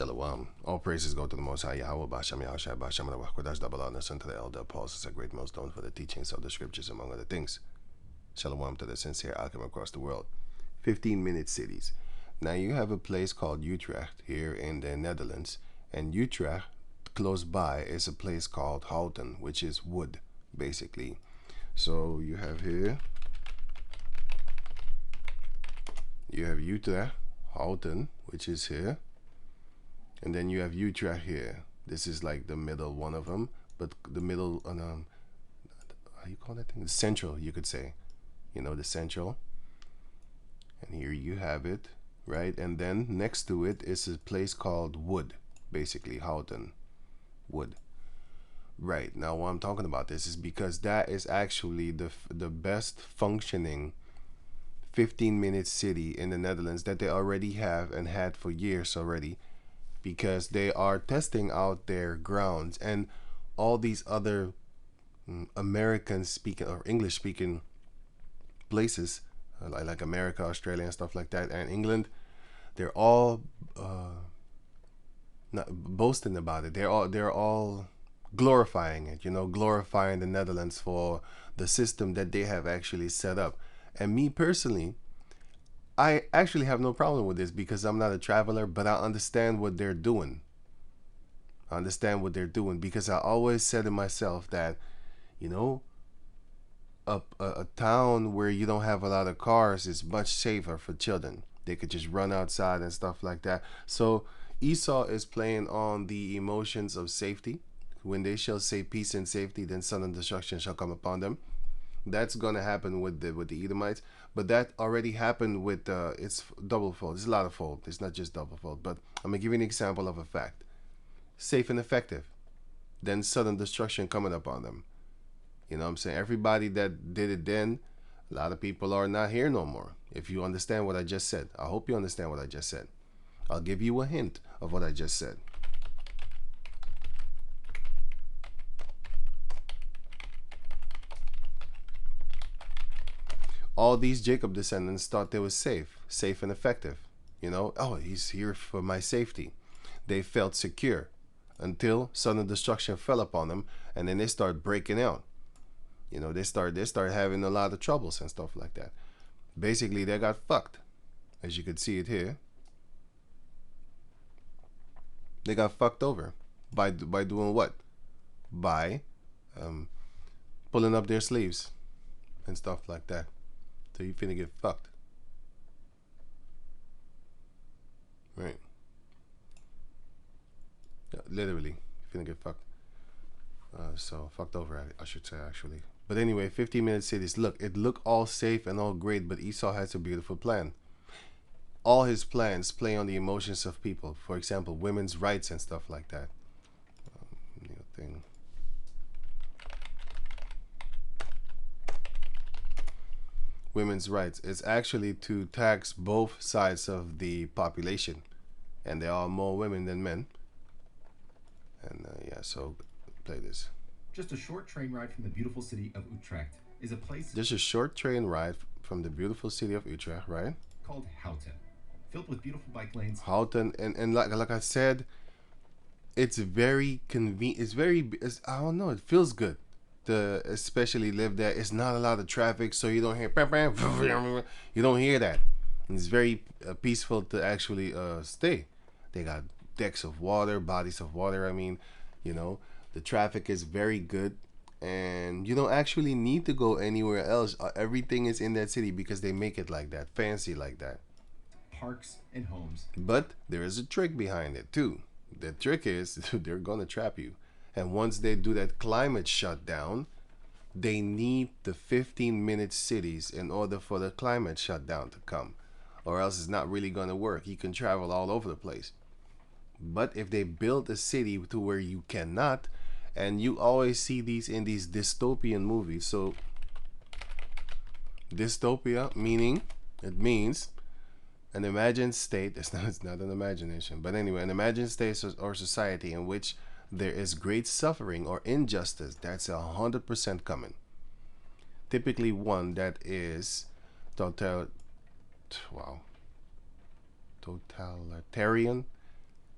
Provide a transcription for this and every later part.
Shalom. All praises go to the Most High Yahweh, Bashem Yahushua, Bashem Kodash Dabbalah, the son to the elder apostles, a great millstone for the teachings of the scriptures, among other things. Shalom to the sincere outcome across the world. 15-minute cities. Now you have a place called Utrecht here in the Netherlands, and Utrecht, close by, is a place called Houten, which is wood, basically. So you have here, you have Utrecht, Houten, which is here. And then you have Utrecht here. This is like the middle one of them, but the middle, how you call that thing? The central, you could say. You know, the central. And here you have it, right? And then next to it is a place called Wood, basically, Houten, Wood. Right, now why I'm talking about this is because that is actually the best functioning 15-minute city in the Netherlands that they already have and had for years already, because they are testing out their grounds, and all these other American speaking or English speaking places like America, Australia and stuff like that, and England, they're all not boasting about it. They're all glorifying it, you know, glorifying the Netherlands for the system that they have actually set up. And me personally, I actually have no problem with this because I'm not a traveler, but I understand what they're doing. I understand what they're doing because I always said to myself that, you know, a town where you don't have a lot of cars is much safer for children. They could just run outside and stuff like that. So Esau is playing on the emotions of safety. When they shall say peace and safety, then sudden destruction shall come upon them. That's going to happen with the Edomites, but that already happened with it's double fold. It's a lot of fold. It's not just double fold, but I'm gonna give you an example of a fact. Safe and effective, then sudden destruction coming upon them. You know what I'm saying? Everybody that did it then, a lot of people are not here no more. If you understand what I just said, I hope you understand what I just said. I'll give you a hint of what I just said. All these Jacob descendants thought they were safe and effective. You know, oh, he's here for my safety. They felt secure until sudden destruction fell upon them, and then they start breaking out. You know, they start having a lot of troubles and stuff like that. Basically, they got fucked, as you could see it here. They got fucked over by doing what? By pulling up their sleeves and stuff like that. So you finna get fucked. Right. Yeah, literally, you finna get fucked. So fucked over, I should say, actually. But anyway, 15-minute cities. Look, it look all safe and all great, but Esau has a beautiful plan. All his plans play on the emotions of people. For example, women's rights and stuff like that. Thing. Women's rights. It's actually to tax both sides of the population, and there are more women than men. And yeah, so play this. Just a short train ride from the beautiful city of Utrecht is a place. Just a short train ride from the beautiful city of Utrecht, right? Called Houten, filled with beautiful bike lanes. Houten, and like I said, it's very convenient. I don't know. It feels good to especially live there. It's not a lot of traffic, so you don't hear you don't hear that. It's very peaceful to actually stay. They got decks of water, bodies of water. I mean, you know, the traffic is very good, and you don't actually need to go anywhere else. Everything is in that city because they make it like that, fancy like that. Parks and homes. But there is a trick behind it too. The trick is they're gonna trap you. And once they do that climate shutdown, they need the 15-minute cities in order for the climate shutdown to come. Or else it's not really going to work. You can travel all over the place. But if they build a city to where you cannot, and you always see these in these dystopian movies. So dystopia it means an imagined state. It's not an imagination. But anyway, an imagined state or society in which there is great suffering or injustice. That's 100% coming. Typically one that is totalitarian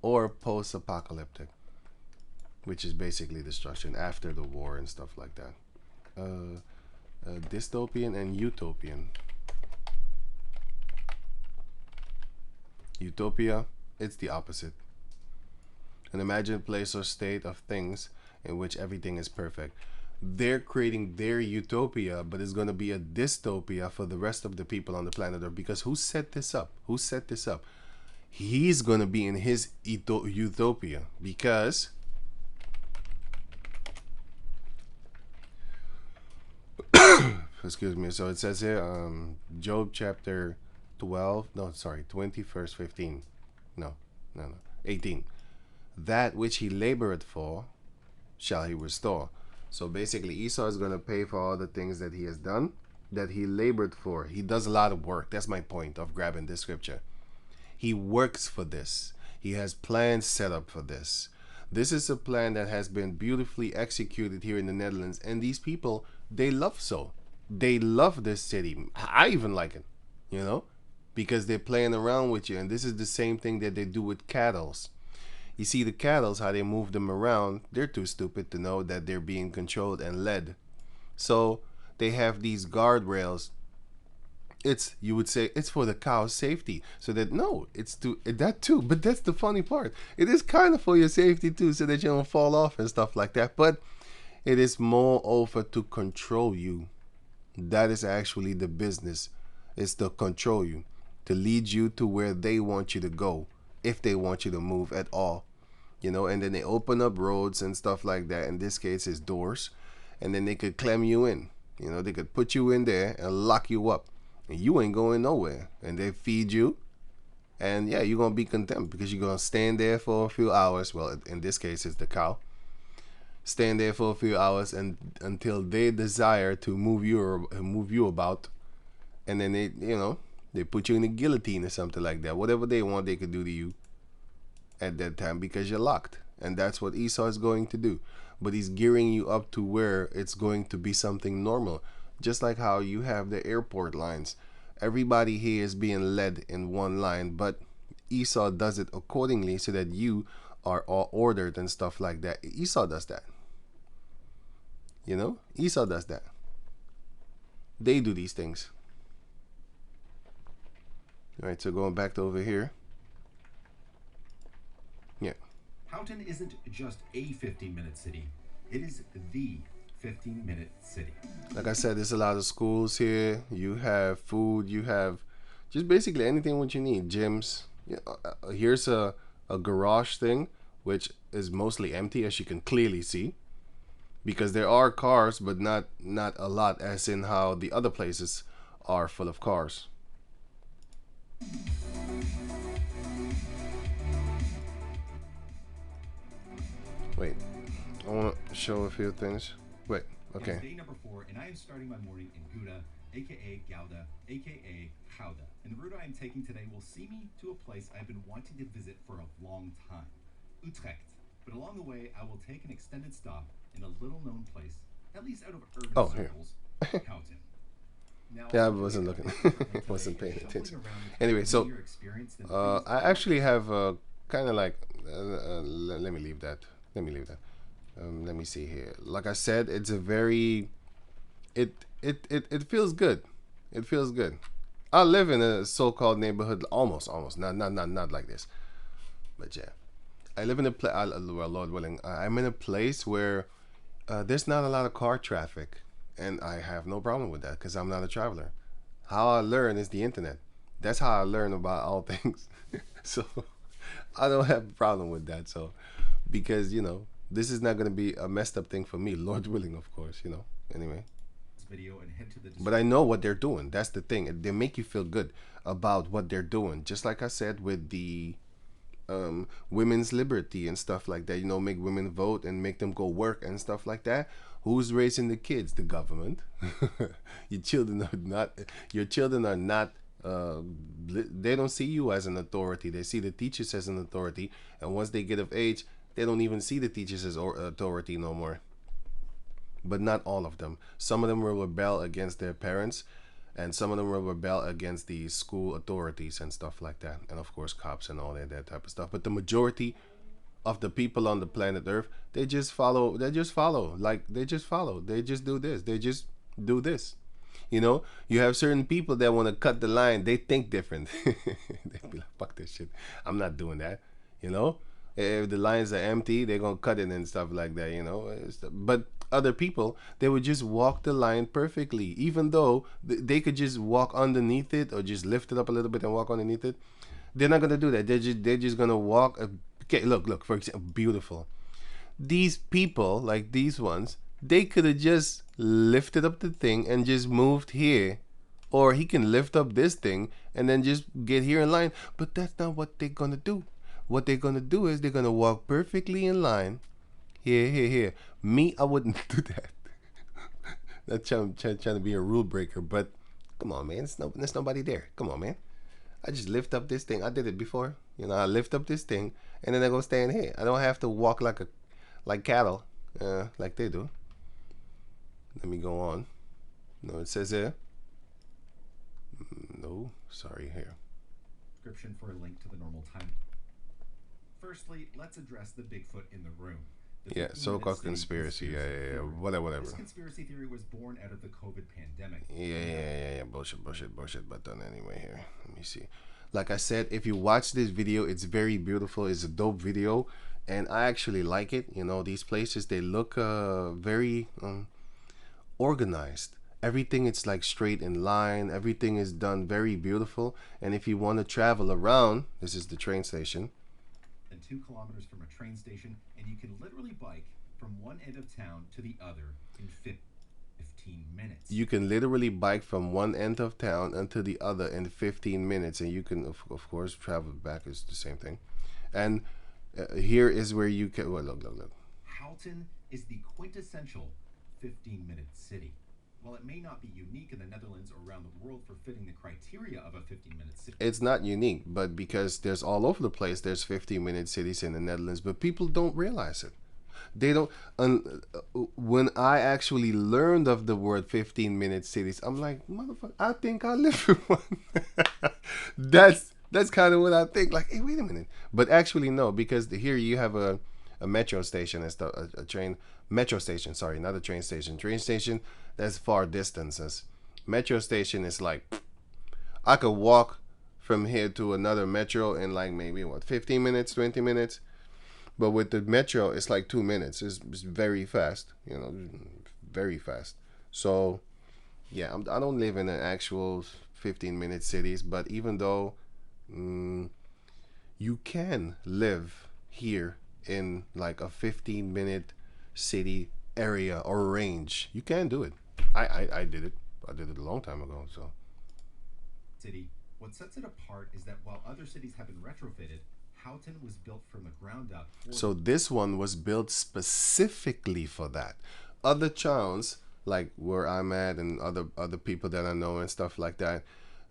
or post-apocalyptic, which is basically destruction after the war and stuff like that. Dystopian and utopian. Utopia, it's the opposite. An imagined place or state of things in which everything is perfect. They're creating their utopia, but it's going to be a dystopia for the rest of the people on the planet Earth. Because who set this up? Who set this up? He's going to be in his utopia because excuse me. So it says here, Job chapter 12, no, sorry, 20, verse 15. No, 18. That which he laboreth for shall he restore. So basically, Esau is going to pay for all the things that he has done, that he labored for. He does a lot of work. That's my point of grabbing this scripture. He works for this. He has plans set up for this. This is a plan that has been beautifully executed here in the Netherlands. And these people, they love so. They love this city. I even like it, you know, because they're playing around with you. And this is the same thing that they do with cattle. You see the cattle, how they move them around, they're too stupid to know that they're being controlled and led. So they have these guardrails. It's, you would say, it's for the cow's safety. So that, no, it's to that too. But that's the funny part. It is kind of for your safety too, so that you don't fall off and stuff like that. But it is more over to control you. That is actually the business. It's to control you, to lead you to where they want you to go, if they want you to move at all, you know. And then they open up roads and stuff like that. In this case, it's doors, and then they could clam you in. You know, they could put you in there and lock you up, and you ain't going nowhere. And they feed you, and yeah, you're gonna be content because you're gonna stand there for a few hours. Well, in this case, it's the cow. Stand there for a few hours and until they desire to move you about, and then they, you know, they put you in a guillotine or something like that. Whatever they want, they could do to you at that time because you're locked. And that's what Esau is going to do. But he's gearing you up to where it's going to be something normal. Just like how you have the airport lines. Everybody here is being led in one line, but Esau does it accordingly so that you are all ordered and stuff like that. Esau does that. You know? Esau does that. They do these things. All right, so going back to over here. Yeah. Houten isn't just a 15-minute city. It is the 15-minute city. Like I said, there's a lot of schools here. You have food. You have just basically anything what you need. Gyms. Yeah, here's a garage thing, which is mostly empty, as you can clearly see. Because there are cars, but not a lot, as in how the other places are full of cars. Wait, I want to show a few things. Wait, okay. It is day number 4, and I am starting my morning in Gouda, aka Gouda, aka Houten. And the route I am taking today will see me to a place I've been wanting to visit for a long time, Utrecht. But along the way, I will take an extended stop in a little-known place, at least out of urban circles, Houten. Now, yeah, I wasn't looking. Wasn't paying attention. Anyway, so I actually have kind of like let me leave that. Let me see here. Like I said, it's a very it feels good. It feels good. I live in a so-called neighborhood, almost not like this, but yeah, I live in a place. Well, Lord willing, I'm in a place where there's not a lot of car traffic. And I have no problem with that because I'm not a traveler. How I learn is the internet. That's how I learn about all things. So I don't have a problem with that. So because, you know, this is not going to be a messed up thing for me. Lord willing, of course, you know. Anyway. But I know what they're doing. That's the thing. They make you feel good about what they're doing. Just like I said with the women's liberty and stuff like that. You know, make women vote and make them go work and stuff like that. Who's raising the kids? The government. Your children are not they don't see you as an authority. They see the teachers as an authority, and once they get of age, they don't even see the teachers as authority no more. But not all of them. Some of them will rebel against their parents, and some of them will rebel against the school authorities and stuff like that, and of course cops and all that type of stuff. But the majority of the people on the planet Earth, they just follow. They just follow. Like they just follow. They just do this. They just do this. You know, you have certain people that want to cut the line. They think different. They be like, "Fuck this shit. I'm not doing that." You know, if the lines are empty, they're gonna cut it and stuff like that. You know, but other people, they would just walk the line perfectly, even though they could just walk underneath it or just lift it up a little bit and walk underneath it. They're not gonna do that. They're just gonna walk. Okay, look. For example, beautiful. These people, like these ones, they could have just lifted up the thing and just moved here, or he can lift up this thing and then just get here in line. But that's not what they're gonna do. What they're gonna do is they're gonna walk perfectly in line. Here, here, here. Me, I wouldn't do that. Not trying to be a rule breaker, but come on, man. There's nobody there. Come on, man. I just lift up this thing. I did it before. You know, I lift up this thing and then I go stand here. I don't have to walk like cattle, like they do. Let me go on. No, it says here. No, sorry, here. Description for a link to the normal time. Firstly, let's address the Bigfoot in the room. Yeah, so-called conspiracy. Yeah. Whatever. This conspiracy theory was born out of the COVID pandemic. Yeah. Bullshit. But done anyway here. Let me see. Like I said, if you watch this video, it's very beautiful. It's a dope video, and I actually like it. You know, these places, they look very organized. Everything is like straight in line. Everything is done very beautiful. And if you want to travel around, this is the train station. And 2 kilometers from a train station, and you can literally bike from one end of town to the other in 15 minutes. You can literally bike from one end of town until the other in 15 minutes, and you can of course travel back. Is the same thing. And here is where you can look. Houten is the quintessential 15-minute city. While it may not be unique in the Netherlands or around the world for fitting the criteria of a 15-minute city, it's not unique, but because there's all over the place, there's 15-minute cities in the Netherlands, but people don't realize it. They don't. When I actually learned of the word 15-minute cities, I'm like, motherfucker, I think I live in one. That's kind of what I think. Like, hey, wait a minute. But actually, no, because here you have a metro station and stuff, a train metro station. Sorry, not a train station. Train station, that's far distances. Metro station is like, I could walk from here to another metro in like maybe 15 minutes, 20 minutes. But with the metro, it's like 2 minutes. It's very fast, you know, very fast. So, yeah, I don't live in an actual 15-minute cities, but even though you can live here in like a 15-minute city area or range, you can do it. I did it. I did it a long time ago. So, city. What sets it apart is that while other cities have been retrofitted, Houten was built from the ground up. So this one was built specifically for that. Other towns, like where I'm at and other people that I know and stuff like that,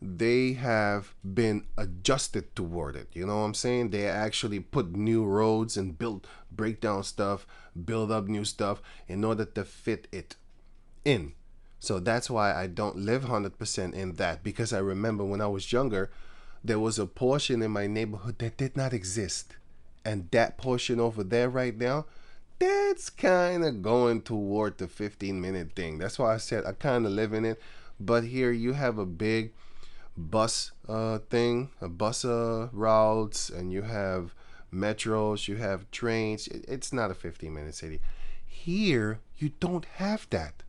they have been adjusted toward it. You know what I'm saying? They actually put new roads and break down stuff, build up new stuff in order to fit it in. So that's why I don't live 100% in that, because I remember when I was younger, there was a portion in my neighborhood that did not exist. And that portion over there right now, that's kind of going toward the 15-minute thing. That's why I said I kind of live in it. But here you have a big bus thing, a bus routes, and you have metros, you have trains. It's not a 15-minute city. Here, you don't have that.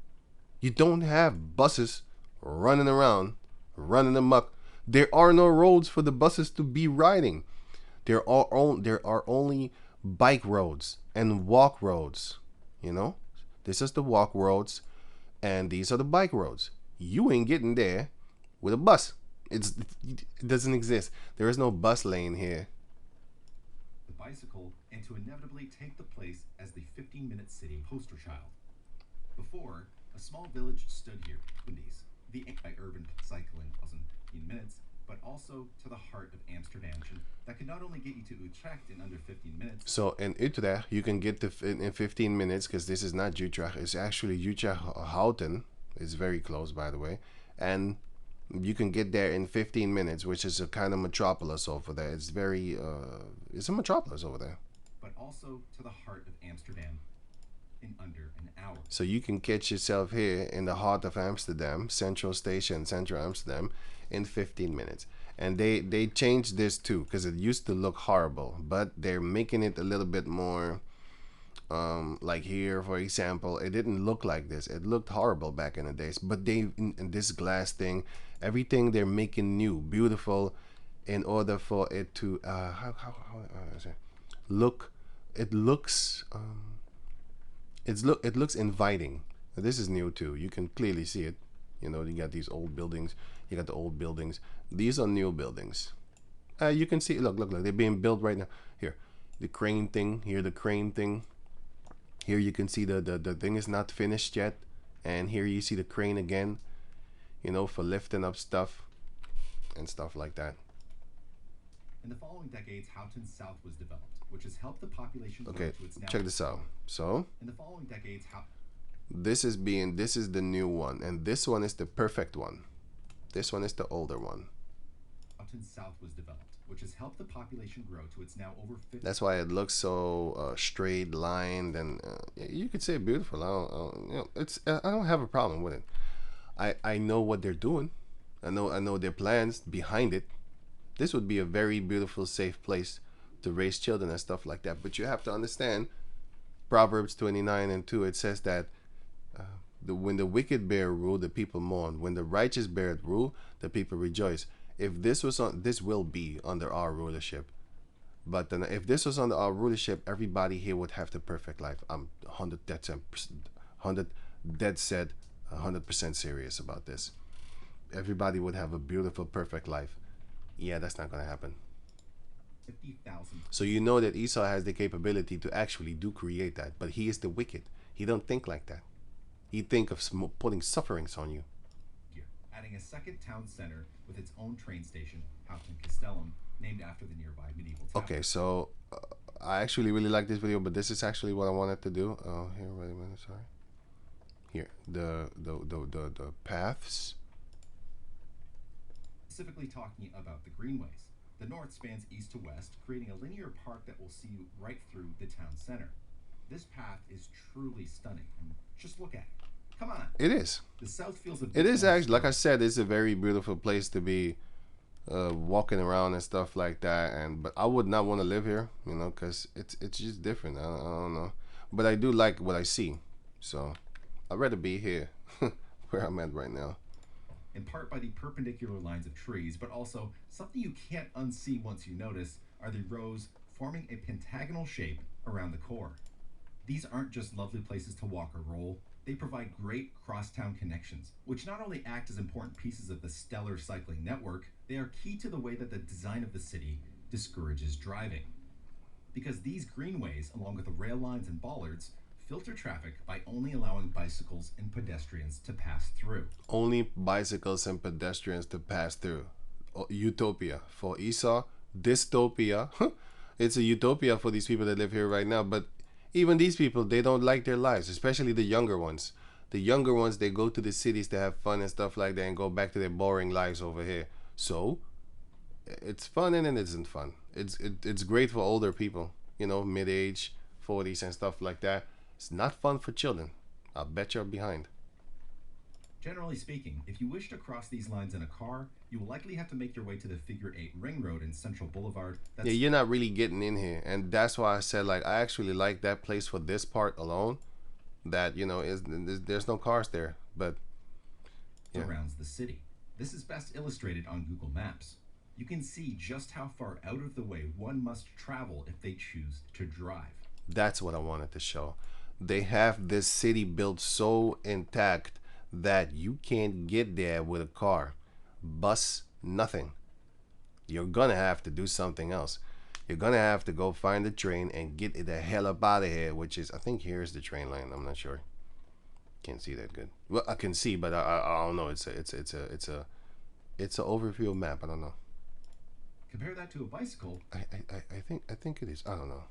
You don't have buses running around, running amok. There are no roads for the buses to be riding. There are only bike roads and walk roads. You know, this is the walk roads, and these are the bike roads. You ain't getting there with a bus. It doesn't exist. There is no bus lane here. The bicycle, and to inevitably take the place as the 15-minute city poster child. Before, a small village stood here, the urban cycling in minutes, but also to the heart of Amsterdam that could not only get you to Utrecht in under 15 minutes. So in Utrecht, you can get in 15 minutes, because this is not Utrecht. It's actually Utrecht Houten. It's very close, by the way. And You can get there in 15 minutes, which is a kind of metropolis over there. It's very, it's a metropolis over there. but also to the heart of Amsterdam in under an hour. So you can catch yourself here in the heart of Amsterdam, Central Station, Central Amsterdam, in 15 minutes. And they changed this too, because it used to look horrible, but they're making it a little bit more. Like here, for example, it didn't look like this. It looked horrible back in the days. But they, in this glass thing, everything they're making new, beautiful, in order for it to how is it? Look. It looks it looks inviting. This is new too. You can clearly see it. You know, you got these old buildings. You got the old buildings. These are new buildings. You can see. Look. They're being built right now. Here, the crane thing. Here, the crane thing. Here you can see the thing is not finished yet. And here you see the crane again. You know, for lifting up stuff and stuff like that. In the following decades, Houten South was developed, which has helped the population grow Okay, to its now. check this out. So In the following decades, this is the new one, and this one is the perfect one. This one is the older one. Houten South was developed, which has helped the population grow to its now over 50. That's why it looks so straight lined, and you could say beautiful. I don't have a problem with it. I know what they're doing. I know their plans behind it. This would be a very beautiful, safe place to raise children and stuff like that. But you have to understand, Proverbs 29:2, it says that when the wicked bear rule, the people mourn. When the righteous bear rule, the people rejoice. If this was on, this will be under our rulership. But then if this was under our rulership, everybody here would have the perfect life. I'm 100 dead set, 100% serious about this. Everybody would have a beautiful, perfect life. Yeah, that's not gonna happen. 50,000. So you know that Esau has the capability to actually do create that, but he is the wicked. He don't think like that. He think of putting sufferings on you. Here, adding a second town center with its own train station, Houten Castellum, named after the nearby medieval town. Okay, so I actually really like this video, but this is actually what I wanted to do. Oh, here, wait a minute, sorry. Here, the paths. Specifically talking about the greenways. The north spans east to west, creating a linear park that will see you right through the town center. This path is truly stunning, and just look at it. Come on. It is. The south feels a bit It is more actually, like I historic. said, it's a very beautiful place to be walking around and stuff like that. And but I would not want to live here, you know, because it's just different. I don't know, but I do like what I see, so I'd rather be here, where I'm at right now. In part by the perpendicular lines of trees, but also something you can't unsee once you notice are the rows forming a pentagonal shape around the core. These aren't just lovely places to walk or roll, they provide great crosstown connections, which not only act as important pieces of the stellar cycling network, they are key to the way that the design of the city discourages driving. Because these greenways, along with the rail lines and bollards, filter traffic by only allowing bicycles and pedestrians to pass through. Only bicycles and pedestrians to pass through. Utopia for Esau, dystopia. It's a utopia for these people that live here right now. But even these people, they don't like their lives, especially the younger ones. The younger ones, they go to the cities to have fun and stuff like that and go back to their boring lives over here. So it's fun and it isn't fun. It's great for older people, you know, mid-age, 40s and stuff like that. It's not fun for children. I'll bet you're behind. Generally speaking, if you wish to cross these lines in a car, you will likely have to make your way to the Figure 8 Ring Road in Central Boulevard. That's Yeah, you're not really getting in here, and that's why I said, like, I actually like that place for this part alone. That, you know, there's no cars there, but yeah. surrounds the city. This is best illustrated on Google Maps. You can see just how far out of the way one must travel if they choose to drive. That's what I wanted to show. They have this city built so intact that you can't get there with a car, bus, nothing. You're gonna have to do something else. You're gonna have to go find a train and get the hell up out of here, which is, I think here's the train line. I'm not sure. Can't see that good. Well, I can see, but I don't know. It's a overview map. I don't know. Compare that to a bicycle, I think it is. I don't know.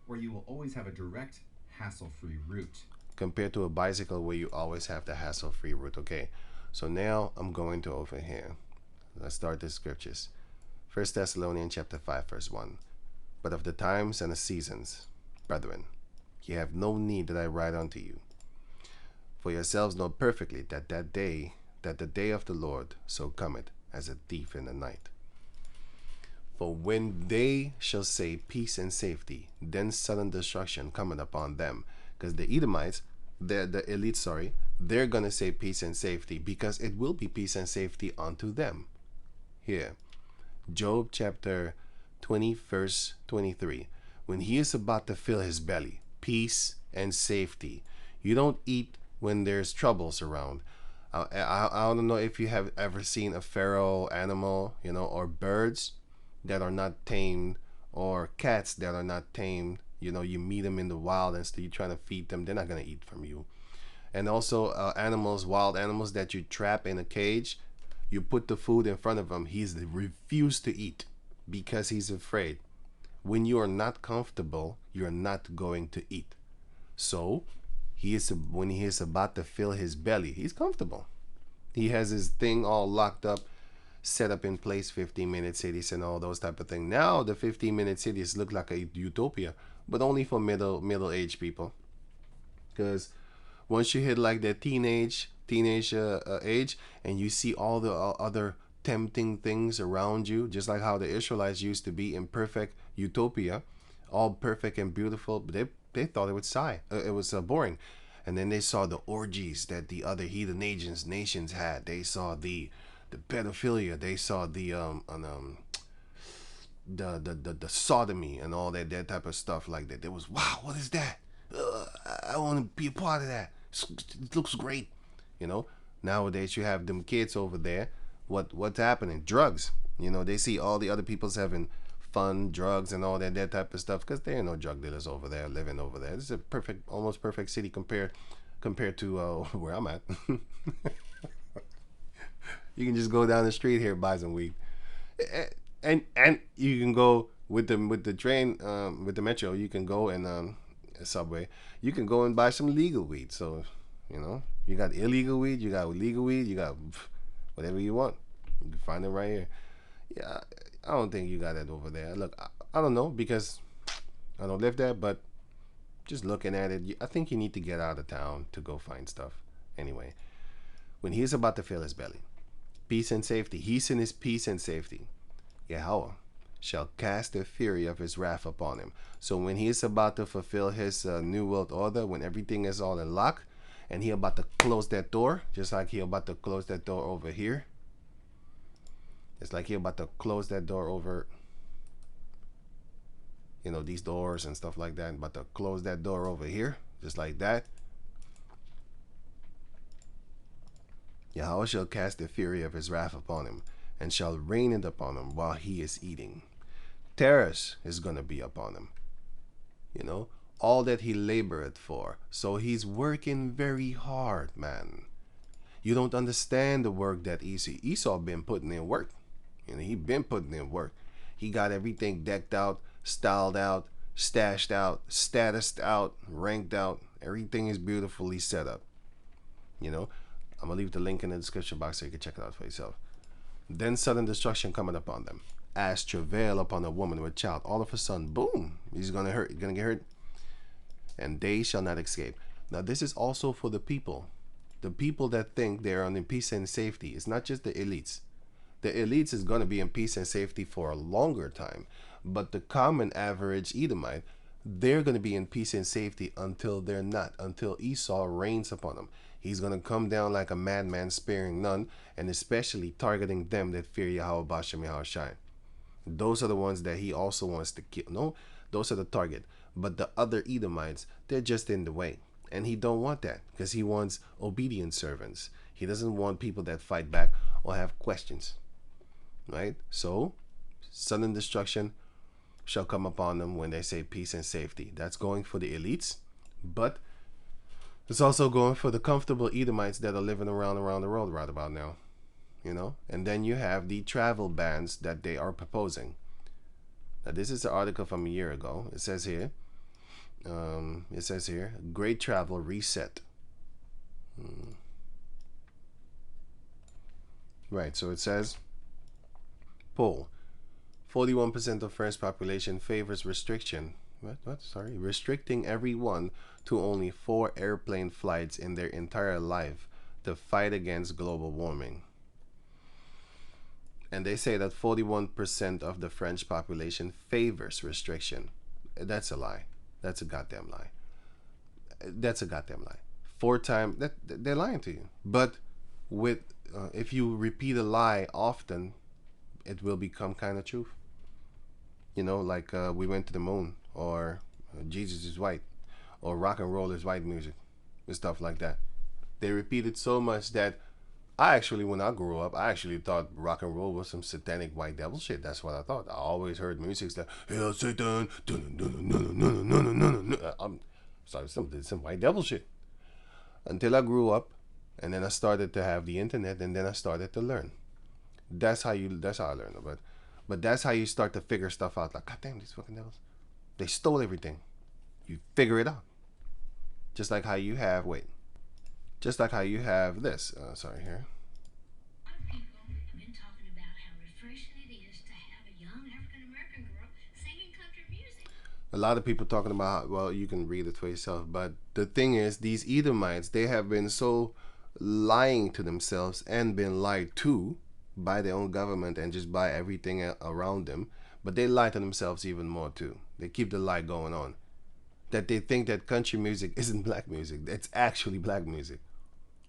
where you will always have a direct, hassle-free route. Compared to a bicycle where you always have the hassle-free route. Okay, So now I'm going to over here. Let's start the scriptures. 1 Thessalonians chapter 5 verse 1. But of the times and the seasons, brethren, ye have no need that I write unto you. For yourselves know perfectly that the day of the Lord so cometh as a thief in the night. For when they shall say peace and safety, then sudden destruction cometh upon them. Because the Edomites, the elite, sorry, they're going to say peace and safety because it will be peace and safety unto them. Here, Job chapter 20, verse 23. When he is about to fill his belly, peace and safety. You don't eat when there's troubles around. I don't know if you have ever seen a feral animal, or birds that are not tamed, or cats that are not tamed. You meet them in the wild and still you're trying to feed them, they're not going to eat from you. And also animals, wild animals that you trap in a cage, you put the food in front of him, he's refused to eat because he's afraid. When you are not comfortable, you're not going to eat. So when he is about to fill his belly, he's comfortable. He has his thing all locked up, set up in place, 15-minute cities and all those type of things. Now the 15-minute cities look like a utopia, but only for middle-aged people. Because once you hit like that teenage age, and you see all the other tempting things around you, just like how the Israelites used to be in perfect utopia, all perfect and beautiful, but they thought it was boring. And then they saw the orgies that the other heathen nations had. They saw the pedophilia. They saw the sodomy and all that type of stuff like that. There was, wow, what is that? I want to be a part of that. It looks great. Nowadays you have them kids over there. What's happening? Drugs. They see all the other people's having fun, drugs, and all that type of stuff because there are no drug dealers over there living over there. This is a almost perfect city compared to where I'm at. You can just go down the street here, buy some weed, and you can go with the train, with the metro. You can go and subway. You can go and buy some legal weed. So, you got illegal weed, you got legal weed, you got whatever you want. You can find it right here. Yeah, I don't think you got it over there. Look, I don't know because I don't live there, but just looking at it, I think you need to get out of town to go find stuff. Anyway, when he is about to fill his belly, peace and safety, he's in his peace and safety. Yahweh shall cast the fury of his wrath upon him. So when he is about to fulfill his new world order, when everything is all in lock, and he about to close that door, just like he about to close that door over here. It's like he about to close that door over, these doors and stuff like that. About to close that door over here, just like that. Yahweh shall cast the fury of his wrath upon him, and shall rain it upon him while he is eating. Terrors is going to be upon him. All that he laboreth for. So he's working very hard, man. You don't understand the work that Esau been putting in work. He been putting in work. He got everything decked out, styled out, stashed out, statused out, ranked out. Everything is beautifully set up. I'm going to leave the link in the description box so you can check it out for yourself. Then sudden destruction coming upon them, as travail upon a woman with child. All of a sudden, boom, he's going to get hurt. And they shall not escape. Now, this is also for the people that think they're in peace and safety. It's not just the elites. The elites is going to be in peace and safety for a longer time. But the common average Edomite, they're going to be in peace and safety until they're not, until Esau reigns upon them. He's going to come down like a madman, sparing none, and especially targeting them that fear Yahweh Bashem Yahushai. Those are the ones that he also wants to kill. No, those are the target. But the other Edomites, they're just in the way. And he don't want that because he wants obedient servants. He doesn't want people that fight back or have questions. Right? So, sudden destruction shall come upon them when they say peace and safety. That's going for the elites. But it's also going for the comfortable Edomites that are living around the world right about now. And then you have the travel bans that they are proposing. Now, this is an article from a year ago. It says here, great travel reset. Right, so it says, poll. 41% of French population favors restriction. What? Sorry. Restricting everyone to only 4 airplane flights in their entire life to fight against global warming. And they say that 41% of the French population favors restriction. That's a lie. That's a goddamn lie. That's a goddamn lie. 4 times that they're lying to you. But with if you repeat a lie often, it will become kind of truth. You know, like we went to the moon, or Jesus is white, or rock and roll is white music, and stuff like that. They repeated so much that I actually, when I grew up, I actually thought rock and roll was some satanic white devil shit. That's what I thought. I always heard music that "Hail Satan," I'm sorry, some white devil shit. Until I grew up, and then I started to have the internet, and then I started to learn. That's how I learned about it. But that's how you start to figure stuff out. Like, God damn, these fucking devils. They stole everything. You figure it out. Just like how you have, just like how you have this. Sorry, here. A lot of people have been talking about how refreshing it is to have a young African American girl singing country music. A lot of people talking about how, well, you can read it for yourself. But the thing is, these Edomites, they have been so lying to themselves and been lied to by their own government and just by everything around them. But they lie to themselves even more too. They keep the lie going on. That they think that country music isn't black music. It's actually black music.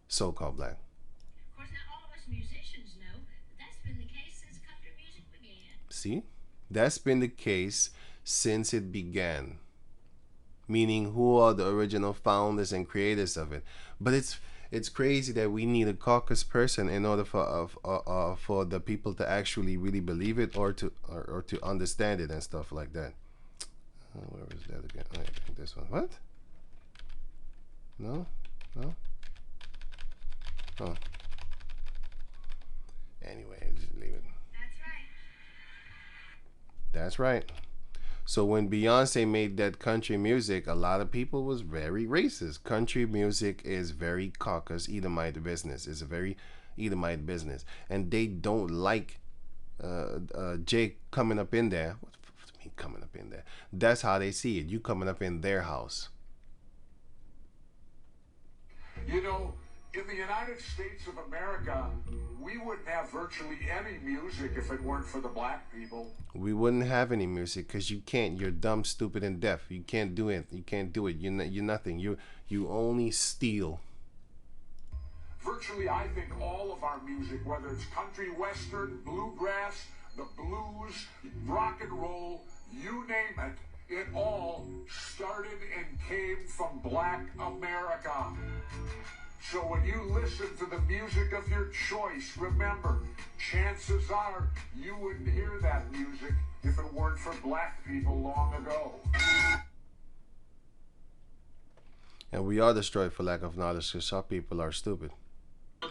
So-called black. Of course, not all of us musicians know that that's been the case since country music began. See? That's been the case since it began. Meaning, who are the original founders and creators of it? But it's crazy that we need a caucus person in order for the people to actually really believe it, or to understand it and stuff like that. Where is that again? Oh, I think this one. What? No? Oh. Anyway, just leave it. That's right. That's right. So when Beyonce made that country music, a lot of people was very racist. Country music is very caucus Edomite business. It's a very Edomite business, and they don't like Jake coming up in there. What do you mean coming up in there? That's how they see it. You coming up in their house. You know, in the United States of America, we wouldn't have virtually any music if it weren't for the black people. We wouldn't have any music because you can't. You're dumb, stupid, and deaf. You can't do it. You can't do it. You're nothing. You only steal. Virtually, I think all of our music, whether it's country, western, bluegrass, the blues, rock and roll, you name it, it all started and came from black America. So when you listen to the music of your choice, remember, chances are you wouldn't hear that music if it weren't for black people long ago. And we are destroyed for lack of knowledge because some people are stupid.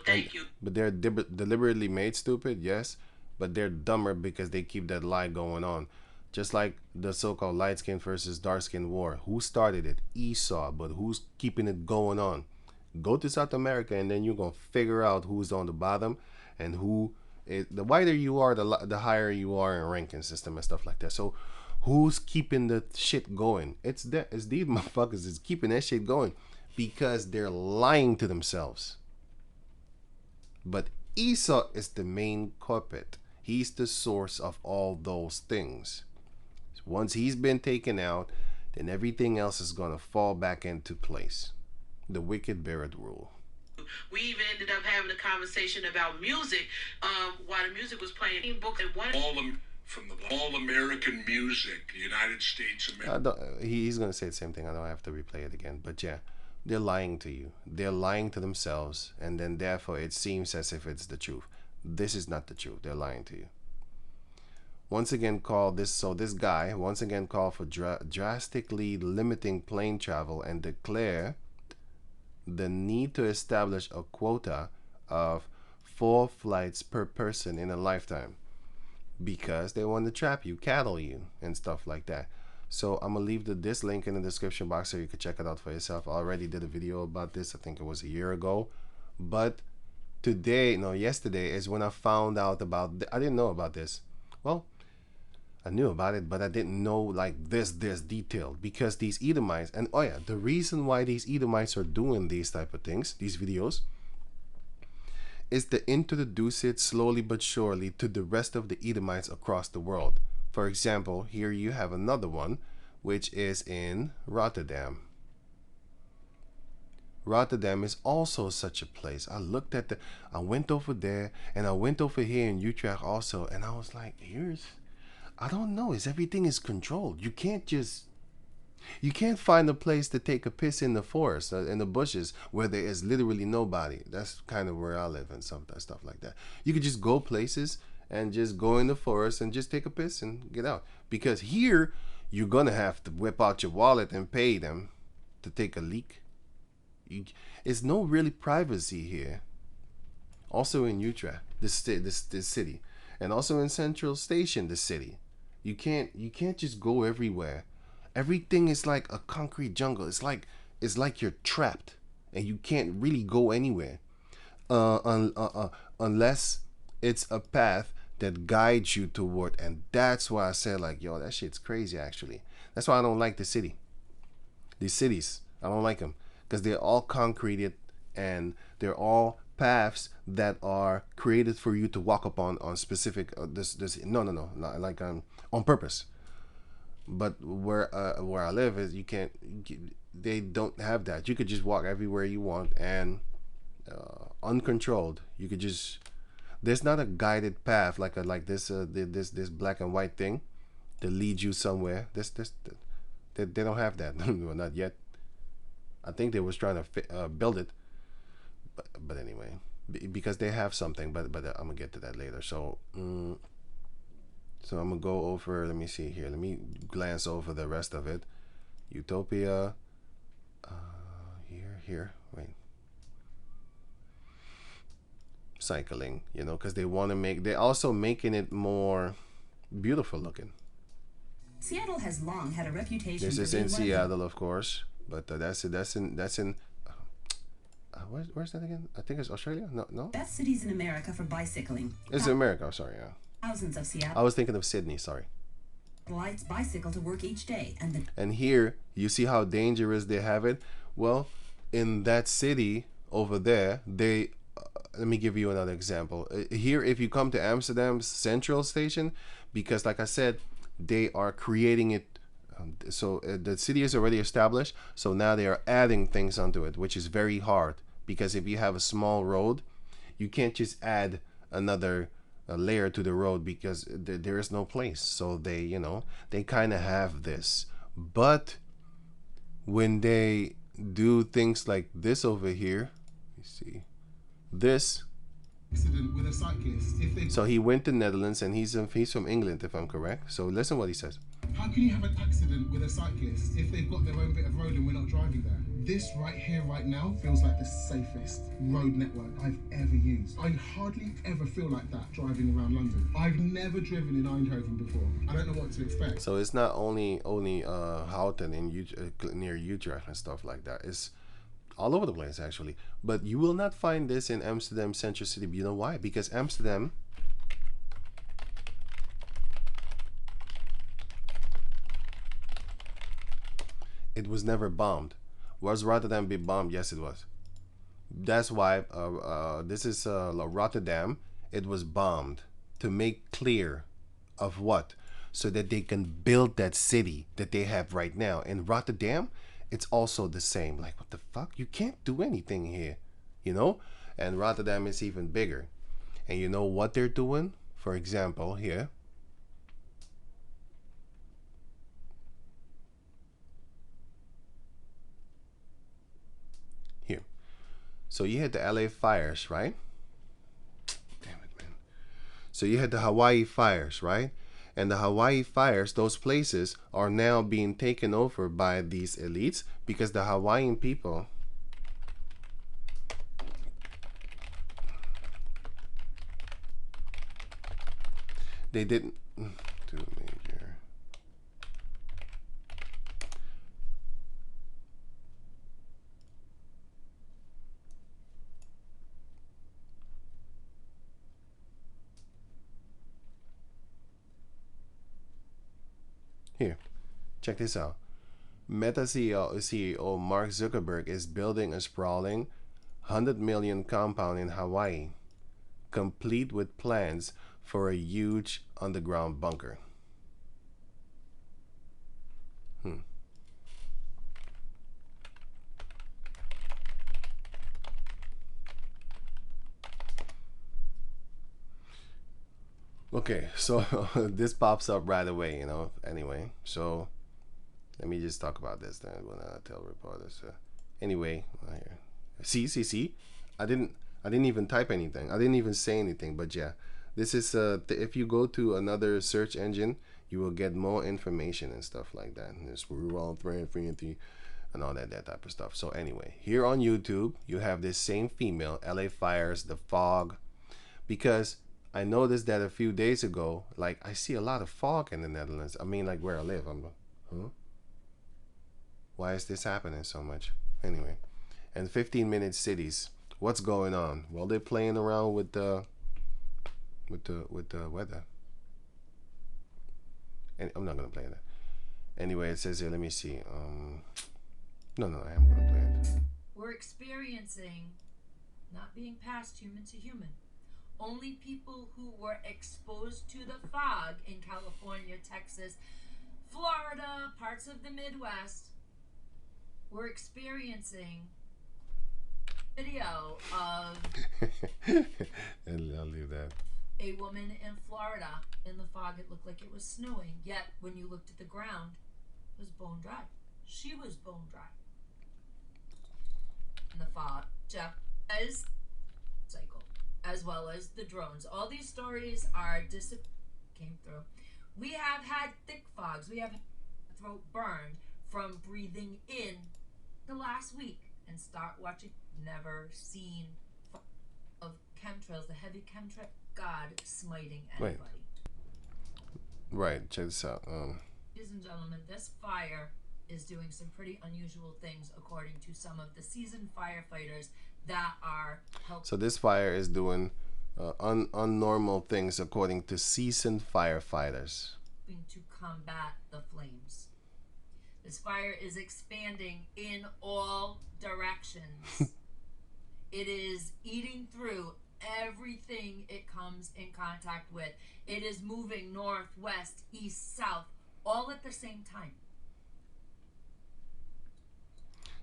Thank you. But they're deliberately made stupid, yes, but they're dumber because they keep that lie going on. Just like the so-called light skin versus dark skin war. Who started it? Esau, but who's keeping it going on? Go to South America and then you're going to figure out who's on the bottom and who is. The whiter you are, the higher you are in ranking system and stuff like that. So who's keeping the shit going? It's these motherfuckers is keeping that shit going because they're lying to themselves. But Esau is the main culprit. He's the source of all those things. Once he's been taken out, then everything else is going to fall back into place. The wicked Barrett rule. We even ended up having a conversation about music while the music was playing. Book and one. From the all-American music, United States America. He's going to say the same thing. I don't have to replay it again. But yeah, they're lying to you. They're lying to themselves. And then therefore it seems as if it's the truth. This is not the truth. They're lying to you. Once again this guy once again called for drastically limiting plane travel and declare the need to establish a quota of 4 flights per person in a lifetime because they want to trap you, cattle you, and stuff like that. So I'm gonna leave this link in the description box so you can check it out for yourself. I already did a video about this. I think it was a year ago, but today, no, yesterday is when I found out about. I didn't know about this. Well, I knew about it, but I didn't know like this detailed because these Edomites, and oh yeah, the reason why these Edomites are doing these type of things, these videos, is to introduce it slowly but surely to the rest of the Edomites across the world. For example, here you have another one, which is in Rotterdam. Rotterdam is also such a place. I went over there and I went over here in Utrecht also, and I was like, I don't know, everything is controlled. You can't find a place to take a piss in the forest, in the bushes, where there is literally nobody. That's kind of where I live and some stuff like that. You could just go places and just go in the forest and just take a piss and get out. Because here, you're gonna have to whip out your wallet and pay them to take a leak. It's no really privacy here. Also in Utrecht, this city, and also in Central Station, the city, you can't just go everywhere. Everything is like a concrete jungle. It's like you're trapped, and you can't really go anywhere, unless it's a path that guides you toward. And that's why I said like, yo, that shit's crazy. Actually, that's why I don't like the city. These cities, I don't like them because they're all concreted and they're all paths that are created for you to walk upon on specific this no not like on purpose. But where I live is they don't have that. You could just walk everywhere you want and uncontrolled. You could just there's not a guided path like this black and white thing that leads you somewhere. They don't have that. Well, not yet. I think they was trying to build it, but anyway, because they have something. But I'm gonna get to that later. So so I'm gonna go over. Let me see here. Let me glance over the rest of it. Utopia. Here. Wait. Cycling. Because they want to make. They're also making it more beautiful looking. Seattle has long had a reputation. This for is being in one of Seattle, of course, but that's in. Where's that again? I think it's Australia. No. the best cities in America for bicycling. It's in America. I'm sorry. Yeah. Thousands of I Seattle was thinking of Sydney. Sorry. lights bicycle to work each day, And here, you see how dangerous they have it. Well, in that city over there, they. Let me give you another example. Here, if you come to Amsterdam's Central Station, because like I said, they are creating it. So the city is already established. So now they are adding things onto it, which is very hard. Because if you have a small road, you can't just add another layer to the road because there is no place. So they kind of have this. But when they do things like this over here, you see this. Accident with a cyclist if they. So he went to Netherlands and he's from England, if I'm correct. So listen what he says. How can you have an accident with a cyclist if they've got their own bit of road and we're not driving there? This right here, right now, feels like the safest road network I've ever used. I hardly ever feel like that driving around London. I've never driven in Eindhoven before. I don't know what to expect. So it's not only Houten near Utrecht and stuff like that. It's all over the place actually. But you will not find this in Amsterdam Central City. You know why? Because Amsterdam. It was never bombed. Was Rotterdam be bombed? Yes, it was. That's why this is Rotterdam. It was bombed to make clear of what, so that they can build that city that they have right now. In Rotterdam, it's also the same. Like, what the fuck? You can't do anything here, And Rotterdam is even bigger. And you know what they're doing? For example, here. So you had the LA fires, right? Damn it, man. So you had the Hawaii fires, right? And the Hawaii fires, those places are now being taken over by these elites because the Hawaiian people, they didn't do major. Here, check this out. Meta CEO Mark Zuckerberg is building a sprawling 100 million compound in Hawaii, complete with plans for a huge underground bunker. Okay, so this pops up right away, Anyway, so let me just talk about this then when I tell reporters. Anyway, here. See. I didn't even type anything. I didn't even say anything. But yeah, this is if you go to another search engine, you will get more information and stuff like that. And there's rural free and all that type of stuff. So anyway, here on YouTube, you have this same female, LA fires, the fog, because I noticed that a few days ago, like I see a lot of fog in the Netherlands. I mean, like where I live, I'm like, huh? Why is this happening so much? Anyway, and 15-minute cities. What's going on? Well, they're playing around with the weather. And I'm not gonna play that. Anyway, it says here. Let me see. No, I am gonna play it. We're experiencing not being passed human to human. Only people who were exposed to the fog in California, Texas, Florida, parts of the Midwest, were experiencing video of And I'll leave that. a woman in Florida. In the fog, it looked like it was snowing. Yet, when you looked at the ground, it was bone dry. She was bone dry. In the fog, Jeff, as cycle, as well as the drones. All these stories are came through. We have had thick fogs. We have had throat burned from breathing in the last week and start watching. Never seen of chemtrails, the heavy chemtrail. God smiting anybody. Right, check this out. Ladies and gentlemen, this fire is doing some pretty unusual things according to some of the seasoned firefighters that are helping. So this fire is doing unnormal things according to seasoned firefighters. To combat the flames. This fire is expanding in all directions. It is eating through everything it comes in contact with. It is moving north, west, east, south, all at the same time.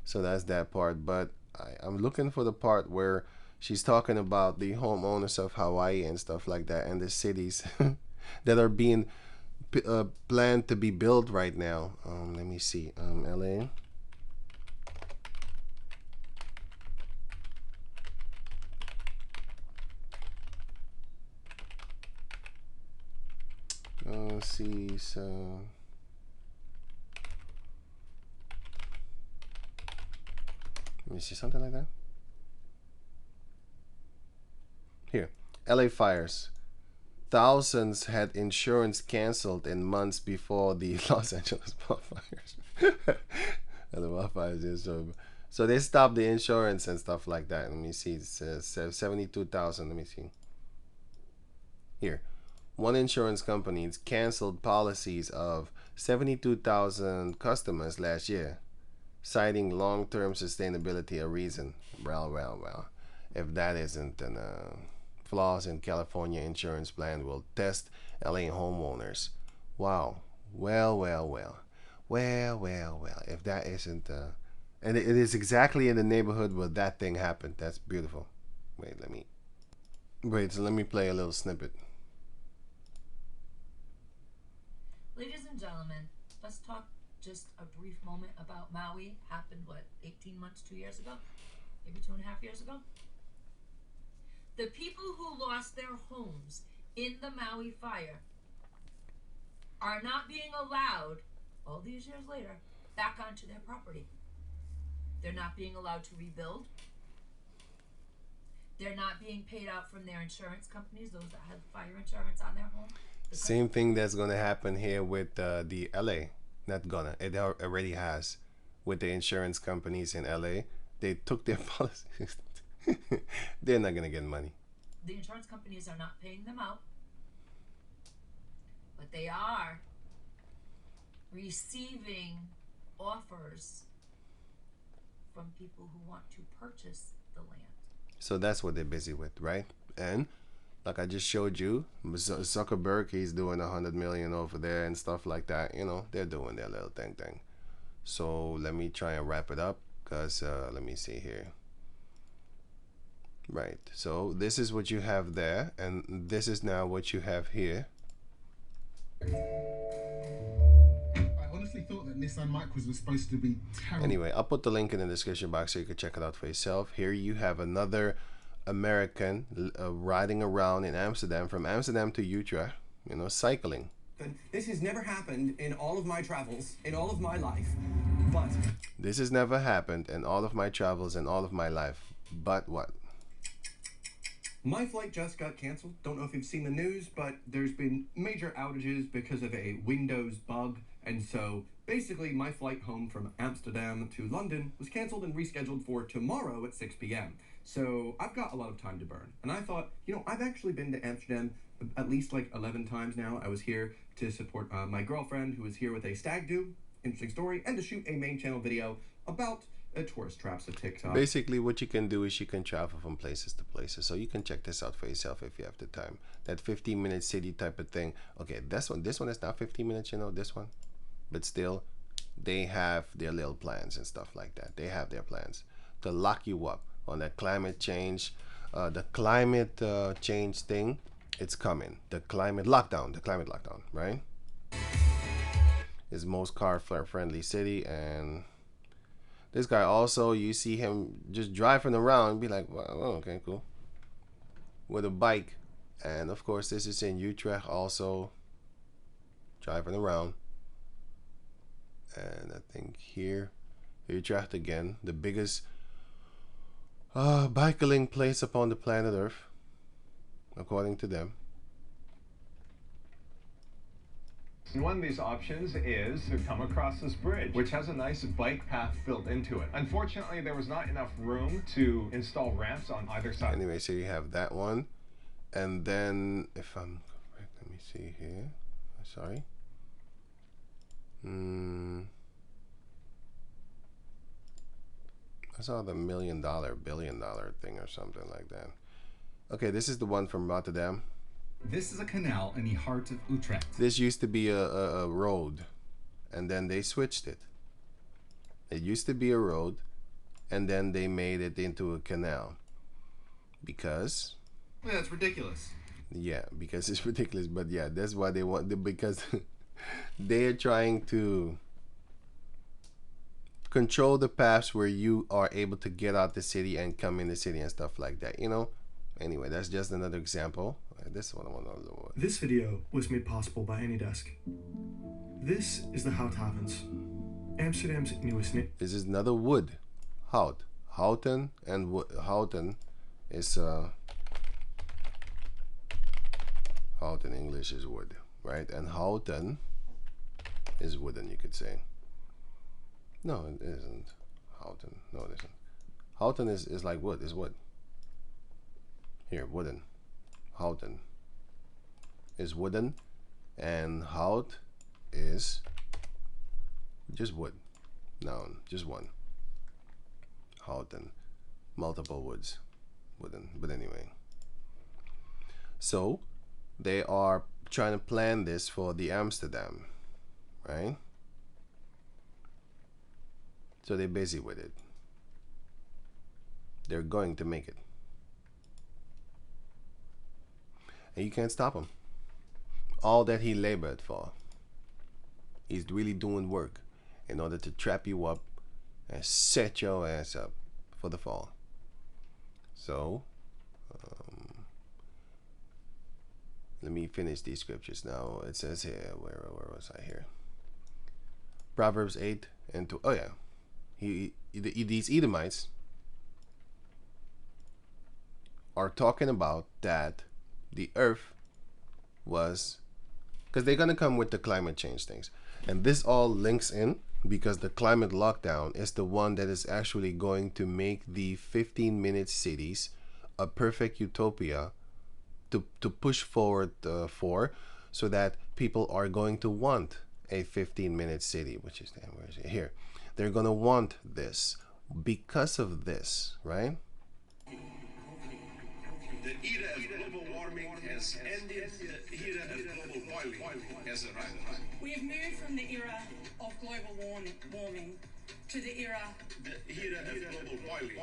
So that's that part. But I'm looking for the part where she's talking about the homeowners of Hawaii and stuff like that, and the cities that are being planned to be built right now. Let me see. LA. See, so let me see something like that. Here, LA fires. Thousands had insurance canceled in months before the Los Angeles wildfires. And the wildfires is so they stopped the insurance and stuff like that. Let me see. It says 72,000. Let me see. Here, one insurance company canceled policies of 72,000 customers last year, citing long-term sustainability a reason. Well. If that isn't an flaws in California insurance plan will test LA homeowners. Wow. Well. If that isn't and it is exactly in the neighborhood where that thing happened. That's beautiful. So let me play a little snippet. Ladies and gentlemen, let's talk just a brief moment about Maui. Happened, 18 months, 2 years ago? Maybe 2.5 years ago? The people who lost their homes in the Maui fire are not being allowed, all these years later, back onto their property. They're not being allowed to rebuild. They're not being paid out from their insurance companies, those that have fire insurance on their home. Same thing that's going to happen here with the LA. Not gonna. It already has. With the insurance companies in LA. They took their policies. They're not going to get money. The insurance companies are not paying them out. But they are receiving offers from people who want to purchase the land. So that's what they're busy with, right? And like I just showed you, Zuckerberg, he's doing 100 million over there and stuff like that. You know, they're doing their little thing. So let me try and wrap it up, because let me see here. Right, so this is what you have there, and this is now what you have here. I honestly thought that Nissan Micros was supposed to be terrible. Anyway, I'll put the link in the description box so you can check it out for yourself. Here you have another American riding around in Amsterdam, from Amsterdam to Utrecht, you know, cycling. This has never happened in all of my travels, in all of my life, but... This has never happened in all of my travels, in all of my life, but what? My flight just got canceled. Don't know if you've seen the news, but there's been major outages because of a Windows bug. And so basically my flight home from Amsterdam to London was canceled and rescheduled for tomorrow at 6 p.m. So I've got a lot of time to burn. And I thought, you know, I've actually been to Amsterdam at least like 11 times now. I was here to support my girlfriend, who was here with a stag do, interesting story, and to shoot a main channel video about tourist traps of TikTok. Basically, what you can do is you can travel from places to places. So you can check this out for yourself if you have the time. That 15-minute city type of thing. Okay, this one is not 15 minutes, you know, this one. But still, they have their little plans and stuff like that. They have their plans to lock you up on that climate change. The climate change thing, it's coming. The climate lockdown, right? It's the most car-friendly city, and this guy also, you see him just driving around and be like, well, okay, cool. With a bike. And of course, this is in Utrecht also, driving around. And I think here, Utrecht again, the biggest bicycling place upon the planet Earth, according to them. And one of these options is to come across this bridge, which has a nice bike path built into it. Unfortunately, there was not enough room to install ramps on either side. Anyway, so you have that one. And then, if I'm correct, let me see here. Sorry. I saw the $1 million, billion thing or something like that. Okay, this is the one from Rotterdam. This is a canal in the heart of Utrecht. This used to be a road, and then they switched it. It used to be a road, and then they made it into a canal. Because... yeah, that's ridiculous. Yeah, because it's ridiculous. But yeah, that's why they want... because they are trying to control the paths where you are able to get out the city and come in the city and stuff like that, you know? Anyway, that's just another example. This is what I want to know. This video was made possible by AnyDesk. This is the Houten, Amsterdam's newest name. This is another wood. Houten and wood. Houten is Houten English is wood, right? And Houten is wooden, you could say. No, it isn't. Houten. No, it isn't. Houten is like wood. Is wood. Here, wooden. Houten is wooden, and hout is just wood. Noun, just one. Houten, multiple woods, wooden. But anyway, so they are trying to plan this for the Amsterdam, right? So they're busy with it. They're going to make it. And you can't stop him. All that he labored for, he's really doing work in order to trap you up and set your ass up for the fall. So, let me finish these scriptures now. It says here, where was I here? Proverbs 8 and 2. Oh yeah, these Edomites are talking about that the earth was, because they're going to come with the climate change things, and this all links in because the climate lockdown is the one that is actually going to make the 15-minute cities a perfect utopia to push forward for, so that people are going to want a 15-minute city, which is, where is it? Here. They're going to want this because of this, right? The era of global warming has ended. The era of global boiling has arrived. We have moved from the era of global warming to the era of global boiling.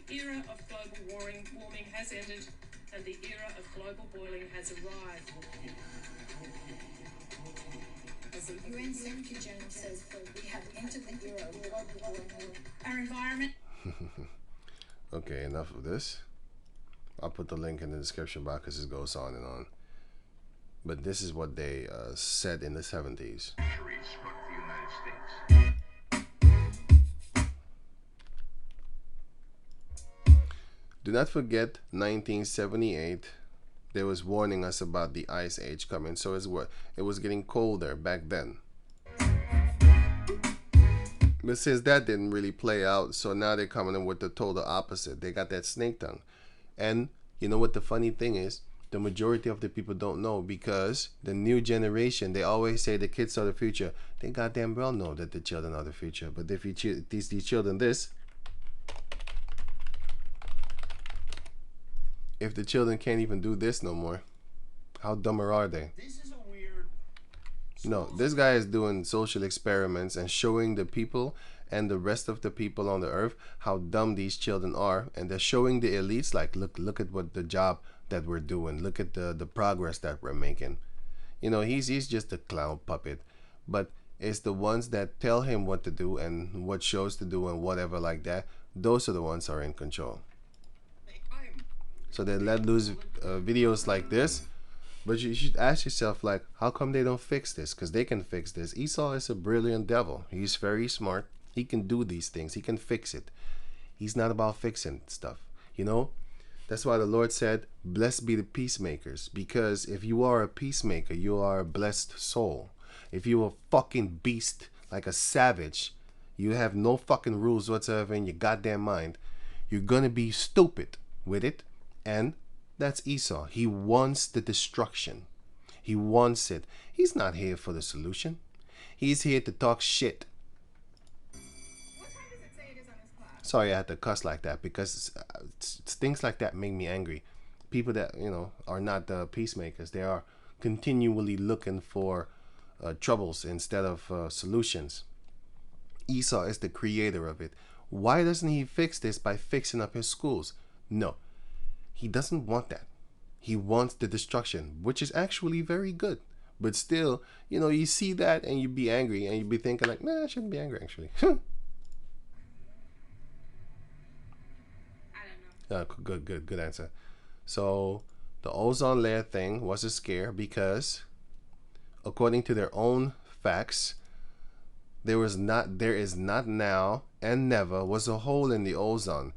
The era of global warming has ended, and the era of global boiling has arrived. As the UN Secretary General says, we have entered the era of global warming. Our environment. Okay, enough of this. I'll put the link in the description box because it goes on and on. But this is what they said in the 70s. Struck the United States. Do not forget 1978. They was warning us about the ice age coming. So it was getting colder back then. But since that didn't really play out, so now they're coming in with the total opposite. They got that snake tongue. And you know what the funny thing is? The majority of the people don't know, because the new generation, they always say the kids are the future. They goddamn well know that the children are the future. But if you teach these children this, if the children can't even do this no more, how dumber are they? This is a weird. No, this guy is doing social experiments and showing the people and the rest of the people on the earth how dumb these children are, and they're showing the elites like, look at what the job that we're doing, look at the progress that we're making. You know, he's just a clown puppet, but it's the ones that tell him what to do and what shows to do and whatever like that. Those are the ones who are in control. So they let loose videos like this. But you should ask yourself, like, how come they don't fix this? Because they can fix this. Esau is a brilliant devil. He's very smart. He can do these things. He can fix it. He's not about fixing stuff. You know? That's why the Lord said, blessed be the peacemakers. Because if you are a peacemaker, you are a blessed soul. If you're a fucking beast, like a savage, you have no fucking rules whatsoever in your goddamn mind, you're gonna be stupid with it. And that's Esau. He wants the destruction. He wants it. He's not here for the solution. He's here to talk shit. What time does it say it is on this clock? Sorry I had to cuss like that, because things like that make me angry. People that, you know, are not the peacemakers. They are continually looking for troubles instead of solutions. Esau is the creator of it. Why doesn't he fix this by fixing up his schools? No. He doesn't want that. He wants the destruction, which is actually very good. But still, you know, you see that and you be angry and you be thinking like, nah, I shouldn't be angry actually. I don't know. Good answer. So the ozone layer thing was a scare because, according to their own facts, there is not now and never was a hole in the ozone.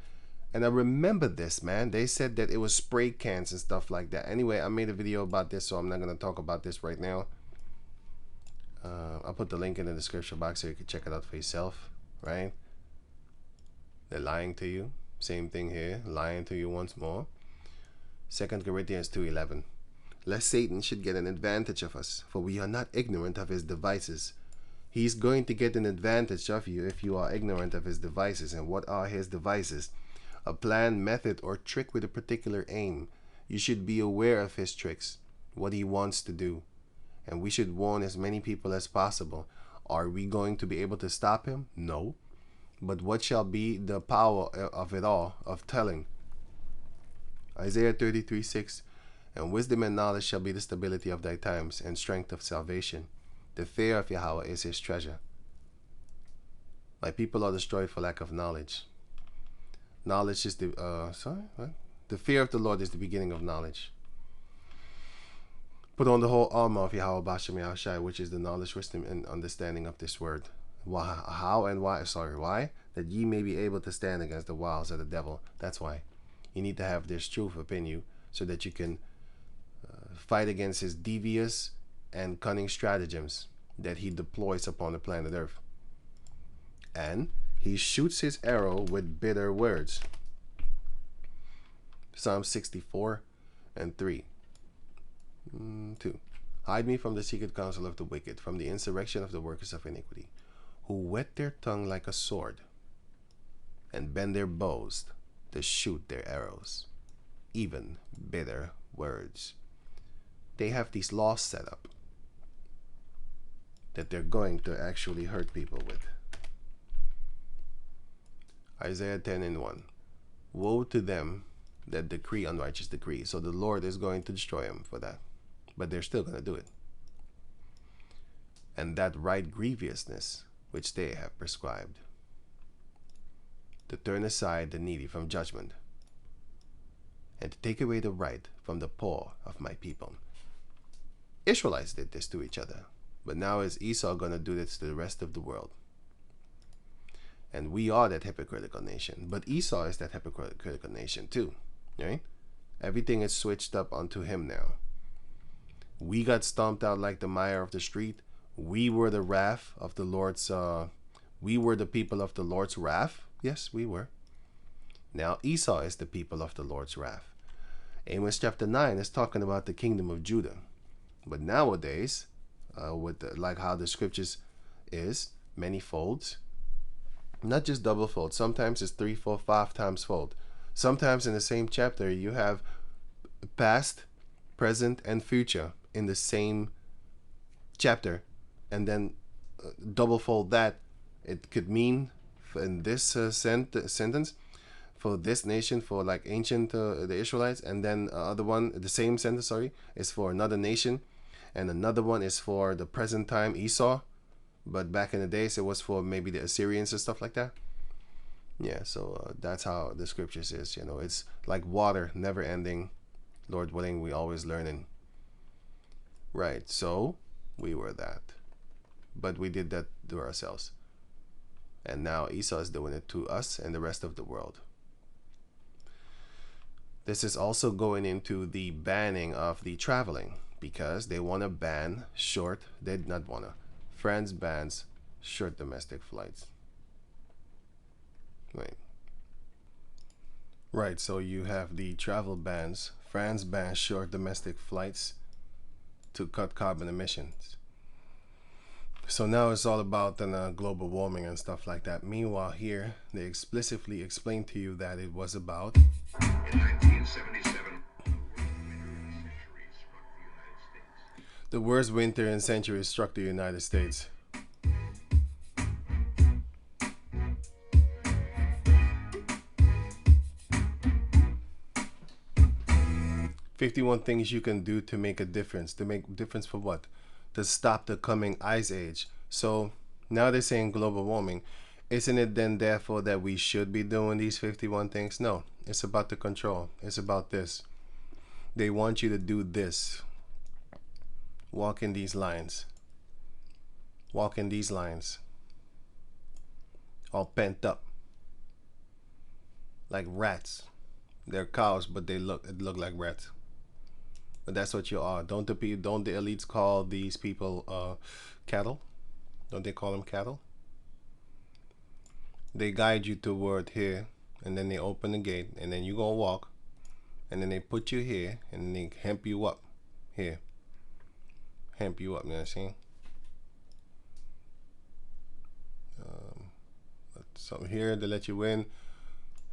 And I remember this, man. They said that it was spray cans and stuff like that. Anyway, I made a video about this, so I'm not going to talk about this right now. I'll put the link in the description box so you can check it out for yourself, right? They're lying to you. Same thing here, lying to you once more. 2 Corinthians 2:11. Lest Satan should get an advantage of us, for we are not ignorant of his devices. He's going to get an advantage of you if you are ignorant of his devices. And what are his devices? A plan, method, or trick with a particular aim. You should be aware of his tricks, what he wants to do. And we should warn as many people as possible. Are we going to be able to stop him? No. But what shall be the power of it all, of telling? Isaiah 33:6. And wisdom and knowledge shall be the stability of thy times, and strength of salvation. The fear of Yahweh is his treasure. My people are destroyed for lack of knowledge. Knowledge is the The fear of the Lord is the beginning of knowledge. Put on the whole armor of Yahweh Bashem Yahushai, which is the knowledge, wisdom, and understanding of this word. Why? That ye may be able to stand against the wiles of the devil. That's why. You need to have this truth within you so that you can fight against his devious and cunning stratagems that he deploys upon the planet Earth. And he shoots his arrow with bitter words. Psalm 64:3. 2. Hide me from the secret counsel of the wicked, from the insurrection of the workers of iniquity, who whet their tongue like a sword, and bend their bows to shoot their arrows, even bitter words. They have these laws set up that they're going to actually hurt people with. Isaiah 10:1. Woe to them that decree unrighteous decree. So the Lord is going to destroy them for that. But they're still going to do it. And that right grievousness which they have prescribed, to turn aside the needy from judgment, and to take away the right from the poor of my people. Israelites did this to each other, but now is Esau going to do this to the rest of the world? And we are that hypocritical nation, but Esau is that hypocritical nation too, right? Everything is switched up onto him now. We got stomped out like the mire of the street. We were the wrath of the Lord's, we were the people of the Lord's wrath. Yes, we were. Now Esau is the people of the Lord's wrath. Amos chapter 9 is talking about the kingdom of Judah. But nowadays, like how the scriptures is, many folds, not just double fold. Sometimes it's 3, 4, 5 times fold. Sometimes in the same chapter you have past, present, and future in the same chapter, and then double fold that. It could mean in this sentence for this nation, for like ancient the Israelites, and then other one, the same sentence, sorry, is for another nation, and another one is for the present time Esau. But back in the days, it was for maybe the Assyrians and stuff like that. Yeah, so that's how the scriptures is. You know, it's like water, never ending. Lord willing, we always learning. Right, so we were that. But we did that to ourselves. And now Esau is doing it to us and the rest of the world. This is also going into the banning of the traveling, because they want to ban short, they did not want to. France bans short domestic flights. Right, so you have the travel bans. France bans short domestic flights to cut carbon emissions. So now it's all about global warming and stuff like that. Meanwhile here, they explicitly explained to you that it was about... In 1977, the worst winter in centuries struck the United States. "51 things you can do to make a difference." To make a difference for what? To stop the coming ice age. So now they're saying global warming. Isn't it then therefore that we should be doing these 51 things? No, it's about the control. It's about this. They want you to do this. Walk in these lines. Walk in these lines. All pent up. Like rats. They're cows, but they look like rats. But that's what you are. Don't the elites call these people cattle? Don't they call them cattle? They guide you toward here, and then they open the gate, and then you gonna walk, and then they put you here, and then they hemp you up here. Hemp you up, you know what I'm saying? So here they let you in,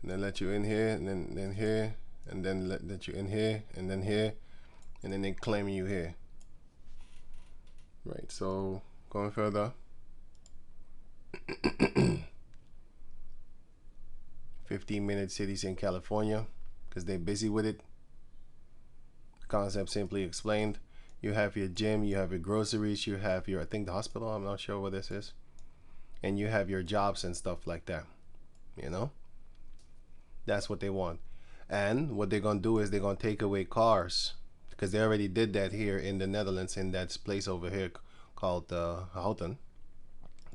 and then let you in here, and then here, and then let you in here, and then here, and then they claim you here. Right, so going further. 15-minute cities in California, because they're busy with it. Concept simply explained. You have your gym, you have your groceries, you have your, I think the hospital, I'm not sure what this is. And you have your jobs and stuff like that. You know? That's what they want. And what they're going to do is they're going to take away cars. Because they already did that here in the Netherlands, in that place over here called Houten,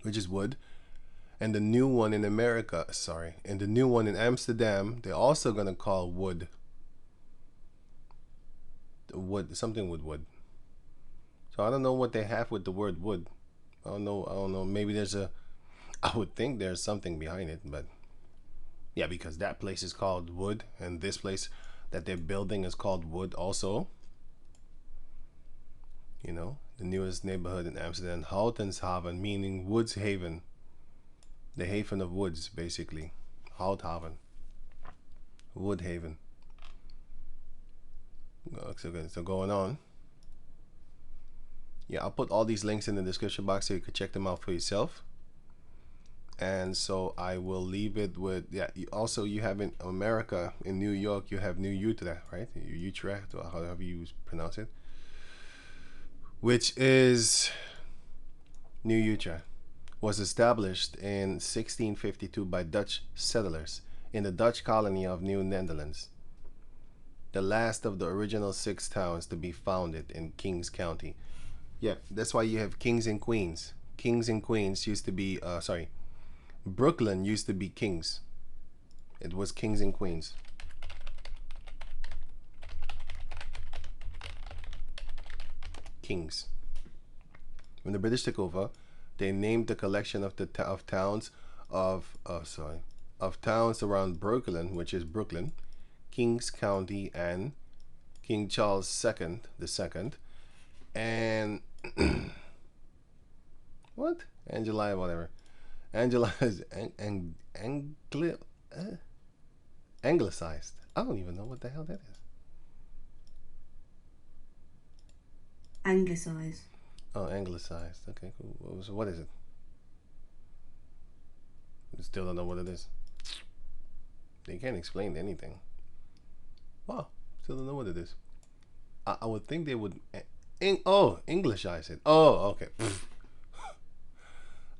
which is wood. And the new one in America, and the new one in Amsterdam, they're also going to call wood. Wood, something with wood. So I don't know what they have with the word wood. I don't know. Maybe there's I would think there's something behind it, but yeah, because that place is called wood, and this place that they're building is called wood also. You know, the newest neighborhood in Amsterdam, Houtenshaven, meaning woods haven. The haven of woods, basically. Houthaven. Wood haven. So going on. Yeah, I'll put all these links in the description box so you can check them out for yourself. And so I will leave it with, yeah, also you have in America, in New York, you have New Utrecht, right? Utrecht, or however you pronounce it. Which is, New Utrecht was established in 1652 by Dutch settlers in the Dutch colony of New Netherlands. The last of the original 6 towns to be founded in Kings County. Yeah, that's why you have kings and queens. Kings and queens used to be, Brooklyn used to be kings. It was kings and queens. Kings. When the British took over, they named the collection of towns around Brooklyn, which is Brooklyn, Kings County, and King Charles II, and what? Angeli, whatever. Angela is anglicized. I don't even know what the hell that is. Anglicized. Oh, anglicized. Okay, cool. So what is it? I still don't know what it is. They can't explain anything. Wow, still don't know what it is. I would think they would. Englishize it. Oh, okay.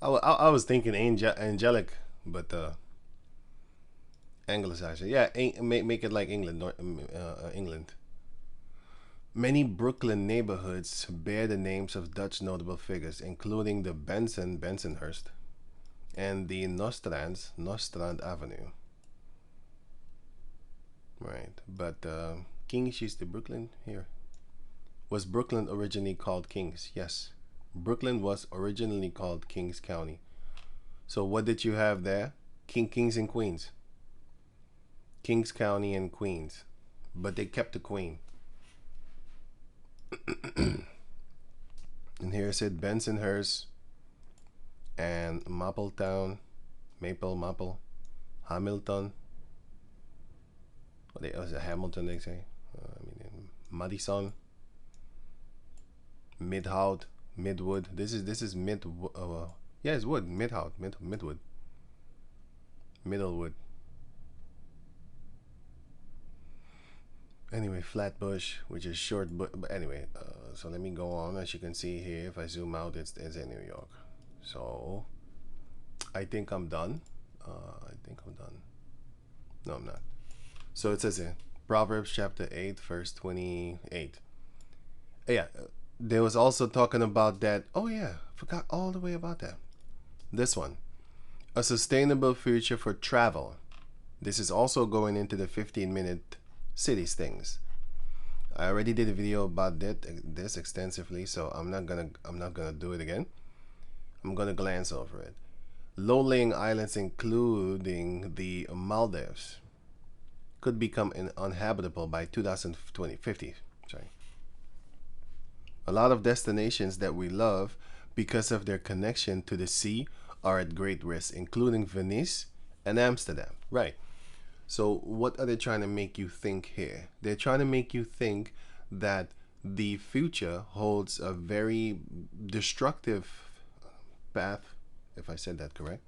I was thinking angelic, but anglicize it. Yeah, make it like England. England. Many Brooklyn neighborhoods bear the names of Dutch notable figures, including the Bensonhurst, and the Nostrand Avenue. Right, but Kings used to Brooklyn here. Was Brooklyn originally called Kings? Yes. Brooklyn was originally called Kings County. So what did you have there? Kings and Queens. Kings County and Queens. But they kept the Queen. And here it said Bensonhurst and Maple, Hamilton. What was it? Hamilton, they say. Madison, Midhout, Midwood. This is mid. Yeah, it's wood. Midhout, Midwood, Middlewood. Anyway, Flatbush, which is short, but anyway. So let me go on. As you can see here, if I zoom out, it's in New York. So I think I'm done. No, I'm not. So it says here, Proverbs chapter 8, verse 28. Yeah, there was also talking about that. Oh yeah, forgot all the way about that. This one, a sustainable future for travel. This is also going into the 15-minute cities things. I already did a video about this extensively, so I'm not gonna do it again. I'm gonna glance over it. Low-lying islands, including the Maldives, could become uninhabitable by 2050. Sorry. A lot of destinations that we love because of their connection to the sea are at great risk, including Venice and Amsterdam. Right. So what are they trying to make you think here? They're trying to make you think that the future holds a very destructive path, if I said that correct.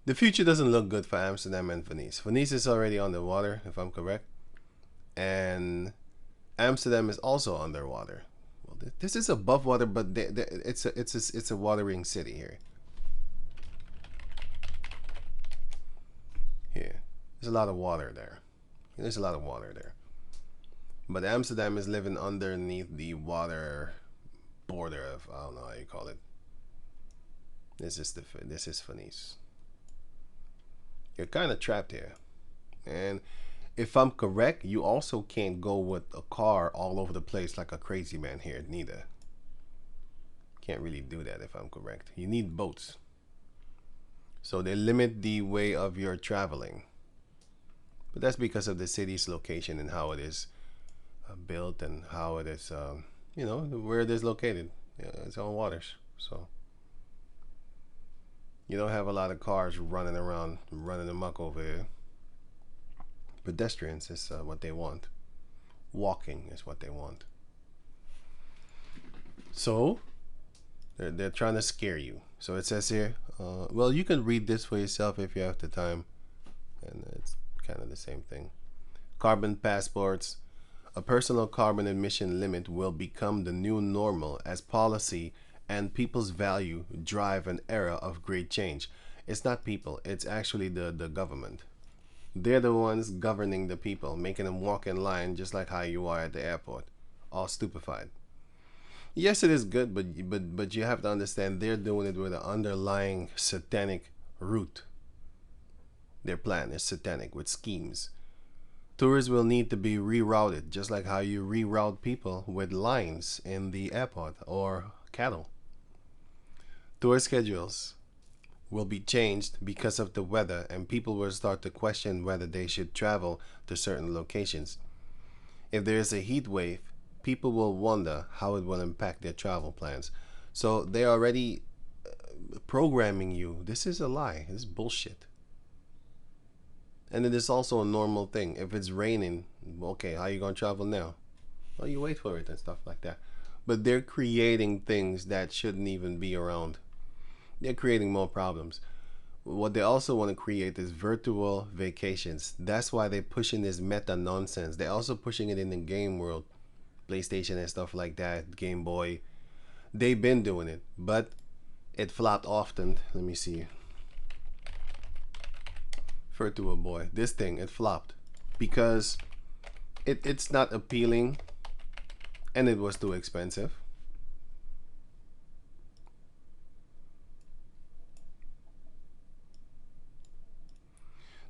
The future doesn't look good for Amsterdam and Venice. Venice is already underwater, if I'm correct. And Amsterdam is also underwater. Well, this is above water, but it's a watering city here. Here. There's a lot of water there. There's a lot of water there. But Amsterdam is living underneath the water border of, I don't know how you call it. This is Venice. You're kind of trapped here. And if I'm correct, you also can't go with a car all over the place like a crazy man here neither. Can't really do that if I'm correct. You need boats. So they limit the way of your traveling. But that's because of the city's location and how it is built and how it is, you know, where it is located. Yeah, it's on waters, so you don't have a lot of cars running around, running amok over here. Pedestrians is what they want. Walking is what they want. So they're trying to scare you. So it says here, well, you can read this for yourself if you have the time, and it's kind of the same thing. Carbon passports. A personal carbon emission limit will become the new normal as policy and people's value drive an era of great change. It's not people, it's actually the government. They're the ones governing the people, making them walk in line just like how you are at the airport, all stupefied. Yes, it is good, but you have to understand they're doing it with an underlying satanic root. Their plan is satanic with schemes. Tourists will need to be rerouted, just like how you reroute people with lines in the airport or cattle. Tour schedules will be changed because of the weather, and people will start to question whether they should travel to certain locations. If there is a heat wave, people will wonder how it will impact their travel plans. So they're already programming you. This is a lie. This is bullshit. And it is also a normal thing. If it's raining, okay, how you gonna travel now? Well, you wait for it and stuff like that. But they're creating things that shouldn't even be around. They're creating more problems. What they also want to create is virtual vacations. That's why they're pushing this meta nonsense. They're also pushing it in the game world, PlayStation and stuff like that, Game Boy. They've been doing it, but it flopped often. Let me see. Virtual Boy. This thing, it flopped because it's not appealing and it was too expensive.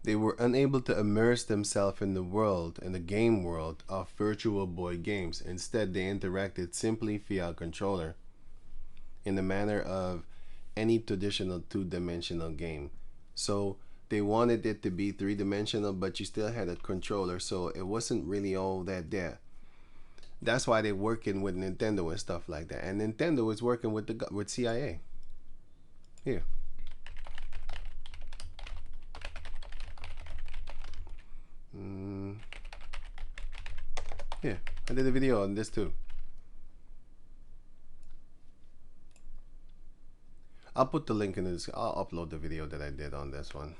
They were unable to immerse themselves in the world, in the game world of Virtual Boy games. Instead, they interacted simply via a controller in the manner of any traditional two-dimensional game. So they wanted it to be three-dimensional, but you still had a controller, so it wasn't really all that there. That's why they're working with Nintendo and stuff like that. And Nintendo is working with CIA. Here. Yeah, I did a video on this too. I'll put the link in this. I'll upload the video that I did on this one.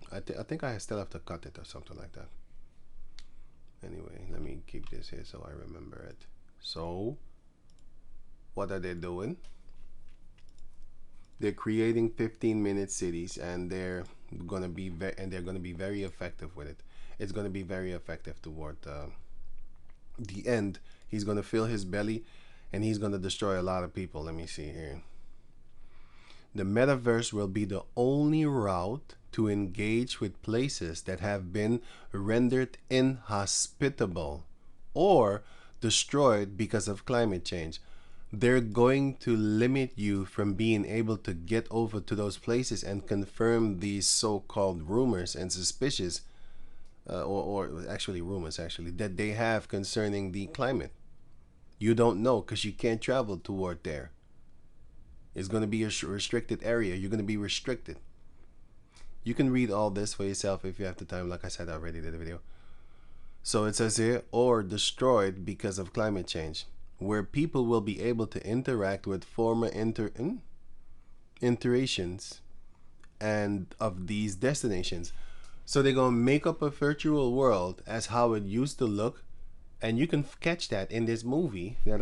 I think I still have to cut it or something like that. Anyway, let me keep this here so I remember it. So, what are they doing? They're creating 15-minute cities, and they're gonna be very effective with it. It's gonna be very effective toward the end. He's gonna fill his belly, and he's gonna destroy a lot of people. Let me see here. The metaverse will be the only route to engage with places that have been rendered inhospitable or destroyed because of climate change. They're going to limit you from being able to get over to those places and confirm these so-called rumors and suspicious or actually rumors that they have concerning the climate. You don't know because you can't travel toward there. It's going to be a restricted area. You're going to be restricted. You can read all this for yourself if you have the time. Like I said, I already did a video. So it says here, or destroyed because of climate change, where people will be able to interact with former iterations and of these destinations. So they're going to make up a virtual world as how it used to look. And you can catch that in this movie that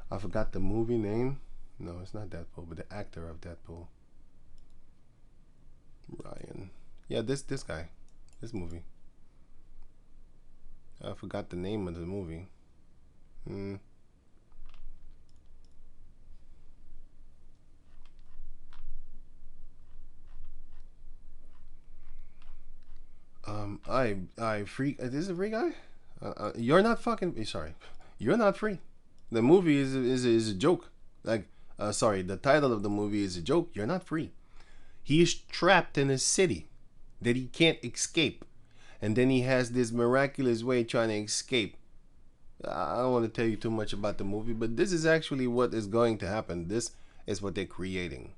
I forgot the movie name. No, it's not Deadpool, but the actor of Deadpool. Ryan. Yeah, this guy. This movie. I forgot the name of the movie. I free. This is a free guy. You're not fucking. Sorry, you're not free. The movie is a joke. Like, sorry, the title of the movie is a joke. You're not free. He is trapped in a city. that he can't escape. And then he has this miraculous way trying to escape. I don't want to tell you too much about the movie, but this is actually what is going to happen. This is what they're creating.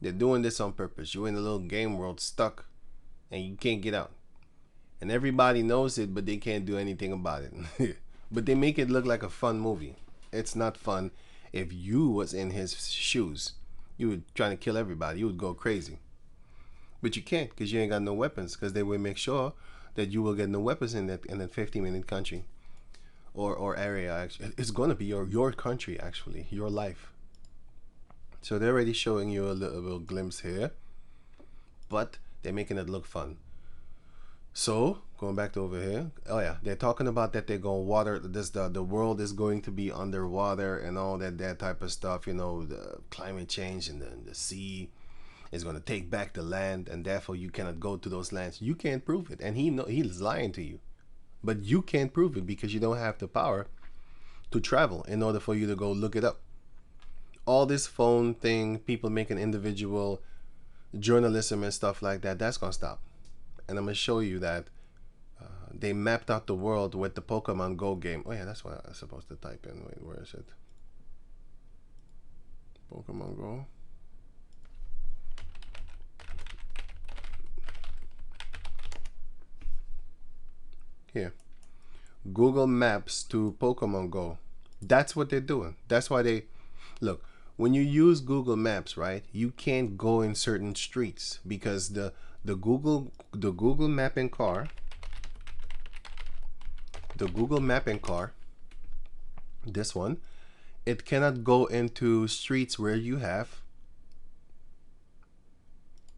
They're doing this on purpose. You're in a little game world stuck and you can't get out. And everybody knows it, but they can't do anything about it. But they make it look like a fun movie. It's not fun. If you was in his shoes, you would try to kill everybody. You would go crazy. But you can't because you ain't got no weapons, because they will make sure that you will get no weapons in that 50-minute country or area. Actually, it's going to be your country, actually, your life. So they're already showing you a little glimpse here, but they're making it look fun. So going back to over here, oh yeah, they're talking about that they're going to water this. The world is going to be underwater and all that type of stuff. You know, the climate change and the sea is going to take back the land, and therefore you cannot go to those lands. You can't prove it, and he's lying to you, but you can't prove it because you don't have the power to travel in order for you to go look it up. All this phone thing, people making individual journalism and stuff like that, that's gonna stop. And I'm gonna show you that they mapped out the world with the Pokemon Go game. Oh yeah, that's what I was supposed to type in. Wait, where is it? Pokemon Go. Here. Google Maps to Pokemon Go. That's what they're doing. That's why they look. When you use Google Maps, right, you can't go in certain streets because the Google mapping car, this one, it cannot go into streets where you have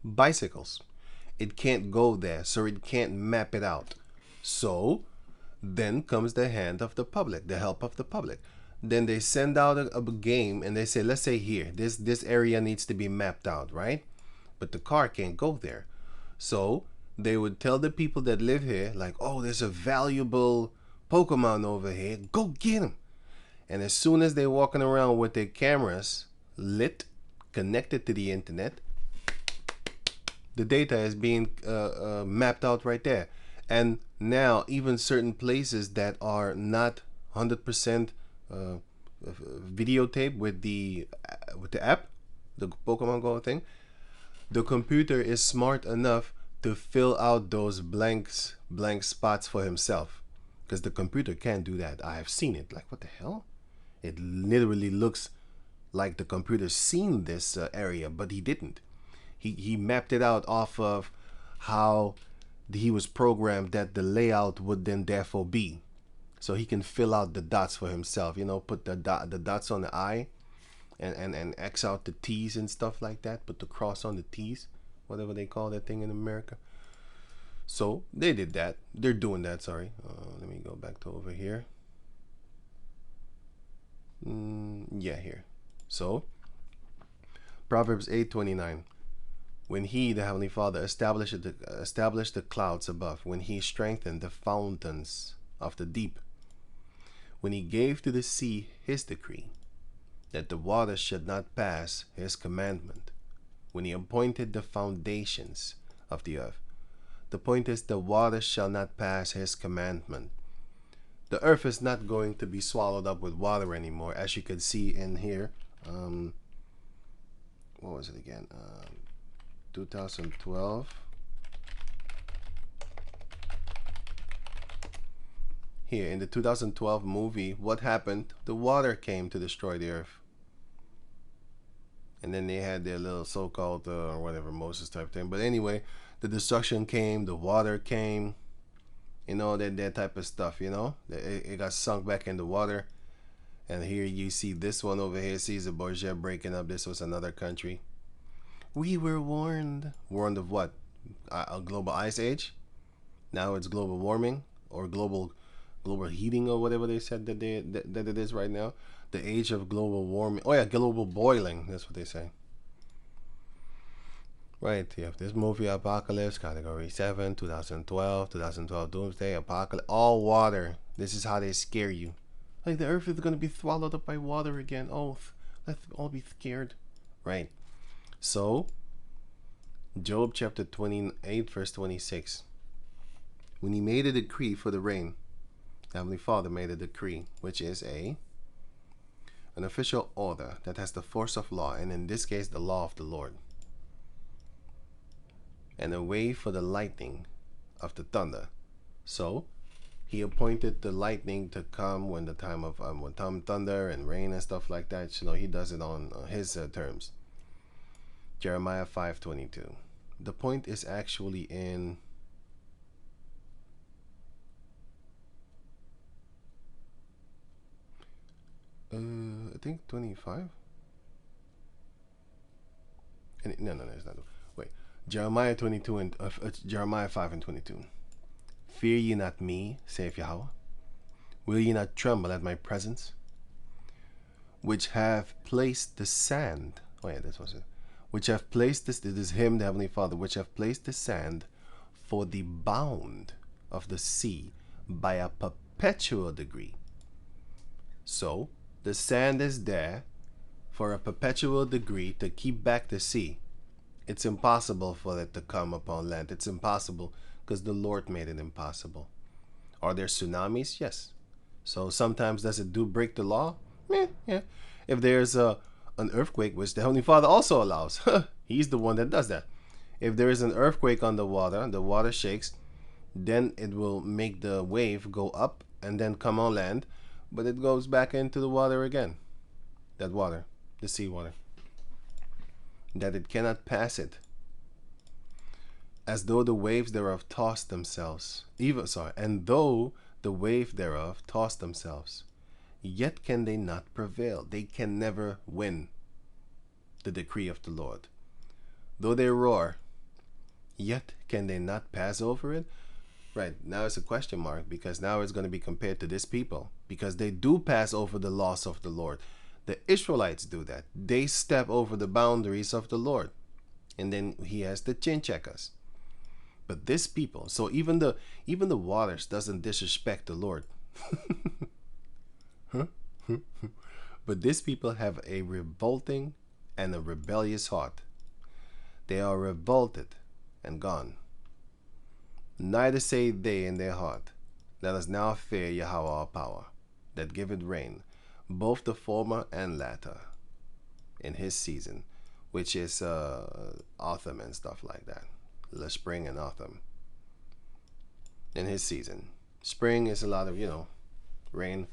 bicycles. It can't go there, so it can't map it out. So then comes the hand of the public, the help of the public. Then they send out a game and they say, let's say here, this area needs to be mapped out, right? But the car can't go there. So they would tell the people that live here, like, oh, there's a valuable Pokemon over here, go get him. And as soon as they're walking around with their cameras lit, connected to the internet, the data is being mapped out right there. And now even certain places that are not 100% videotape with the app, the Pokemon Go thing, the computer is smart enough to fill out those blank spots for himself, because the computer can't do that. I have seen it. Like, what the hell? It literally looks like the computer seen this area, but he didn't. He mapped it out off of how he was programmed that the layout would then therefore be. So he can fill out the dots for himself, you know, put the dots on the I and X out the T's and stuff like that. Put the cross on the T's, whatever they call that thing in America. So they did that. They're doing that, sorry. Let me go back to over here. Yeah, here. So, Proverbs 8:29. When he, the Heavenly Father, established the clouds above, when he strengthened the fountains of the deep, when he gave to the sea his decree, that the waters should not pass his commandment, when he appointed the foundations of the earth. The point is, the waters shall not pass his commandment. The earth is not going to be swallowed up with water anymore, as you can see in here. What was it again? 2012. Here in the 2012 movie, what happened? The water came to destroy the earth. And then they had their little so-called or whatever Moses type thing. But anyway, the destruction came, the water came, you know, that type of stuff, you know. It got sunk back in the water. And here you see this one over here, Caesar Borgia breaking up. This was another country. We were warned. Warned of what? A global ice age? Now it's global warming or global heating or whatever they said that it is right now. The age of global warming. Oh yeah, global boiling. That's what they say. Right, you have this movie Apocalypse, Category 7, 2012 Doomsday, Apocalypse, all water. This is how they scare you. Like the earth is going to be swallowed up by water again. Oh, let's all be scared. Right. So, Job chapter 28, verse 26. When he made a decree for the rain, Heavenly Father made a decree, which is an official order that has the force of law, and in this case, the law of the Lord. And a way for the lightning of the thunder. So he appointed the lightning to come when the time of thunder and rain and stuff like that. He does it on his terms. Jeremiah 5:22. The point is actually in I think 25. No, it's not. Wait, Jeremiah 22 and Jeremiah 5:22. Fear ye not me, saith Yahweh. Will ye not tremble at my presence, which have placed the sand? Oh yeah, this was it. Which have placed this. It is Him, the Heavenly Father, which have placed the sand for the bound of the sea by a perpetual degree. So the sand is there for a perpetual degree to keep back the sea. It's impossible for it to come upon land. It's impossible because the Lord made it impossible. Are there tsunamis? Yes. So sometimes does it do break the law? Yeah. If there's an earthquake, which the Heavenly Father also allows, He's the one that does that. If there is an earthquake on the water shakes, then it will make the wave go up and then come on land, but it goes back into the water again. That water, the sea water. That it cannot pass it. As though the waves thereof tossed themselves. And though the wave thereof tossed themselves, yet can they not prevail. They can never win the decree of the Lord. Though they roar, yet can they not pass over it? Right, now it's a question mark, because now it's going to be compared to this people, because they do pass over the laws of the Lord. The Israelites do that. They step over the boundaries of the Lord, and then He has to chin check us. But this people, so even the waters doesn't disrespect the Lord. But these people have a revolting and a rebellious heart. They are revolted and gone. Neither say they in their heart, let us now fear Yahweh our power, that giveth rain, both the former and latter, in His season, which is autumn and stuff like that. The spring and autumn. In His season. Spring is a lot of, rain.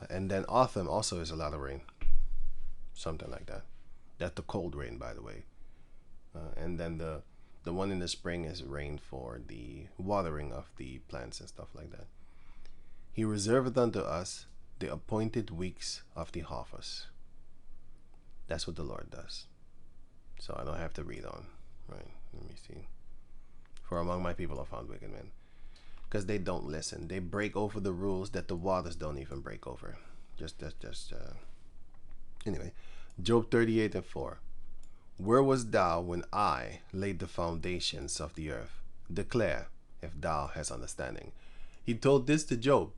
And then autumn also is a lot of rain. Something like that. That's the cold rain, by the way. And then the one in the spring is rain for the watering of the plants and stuff like that. He reserveth unto us the appointed weeks of the harvest. That's what the Lord does. So I don't have to read on. Right, let me see. For among my people are found wicked men. Because they don't listen. They break over the rules that the waters don't even break over. Anyway, Job 38:4. Where was thou when I laid the foundations of the earth? Declare, if thou hast understanding. He told this to Job.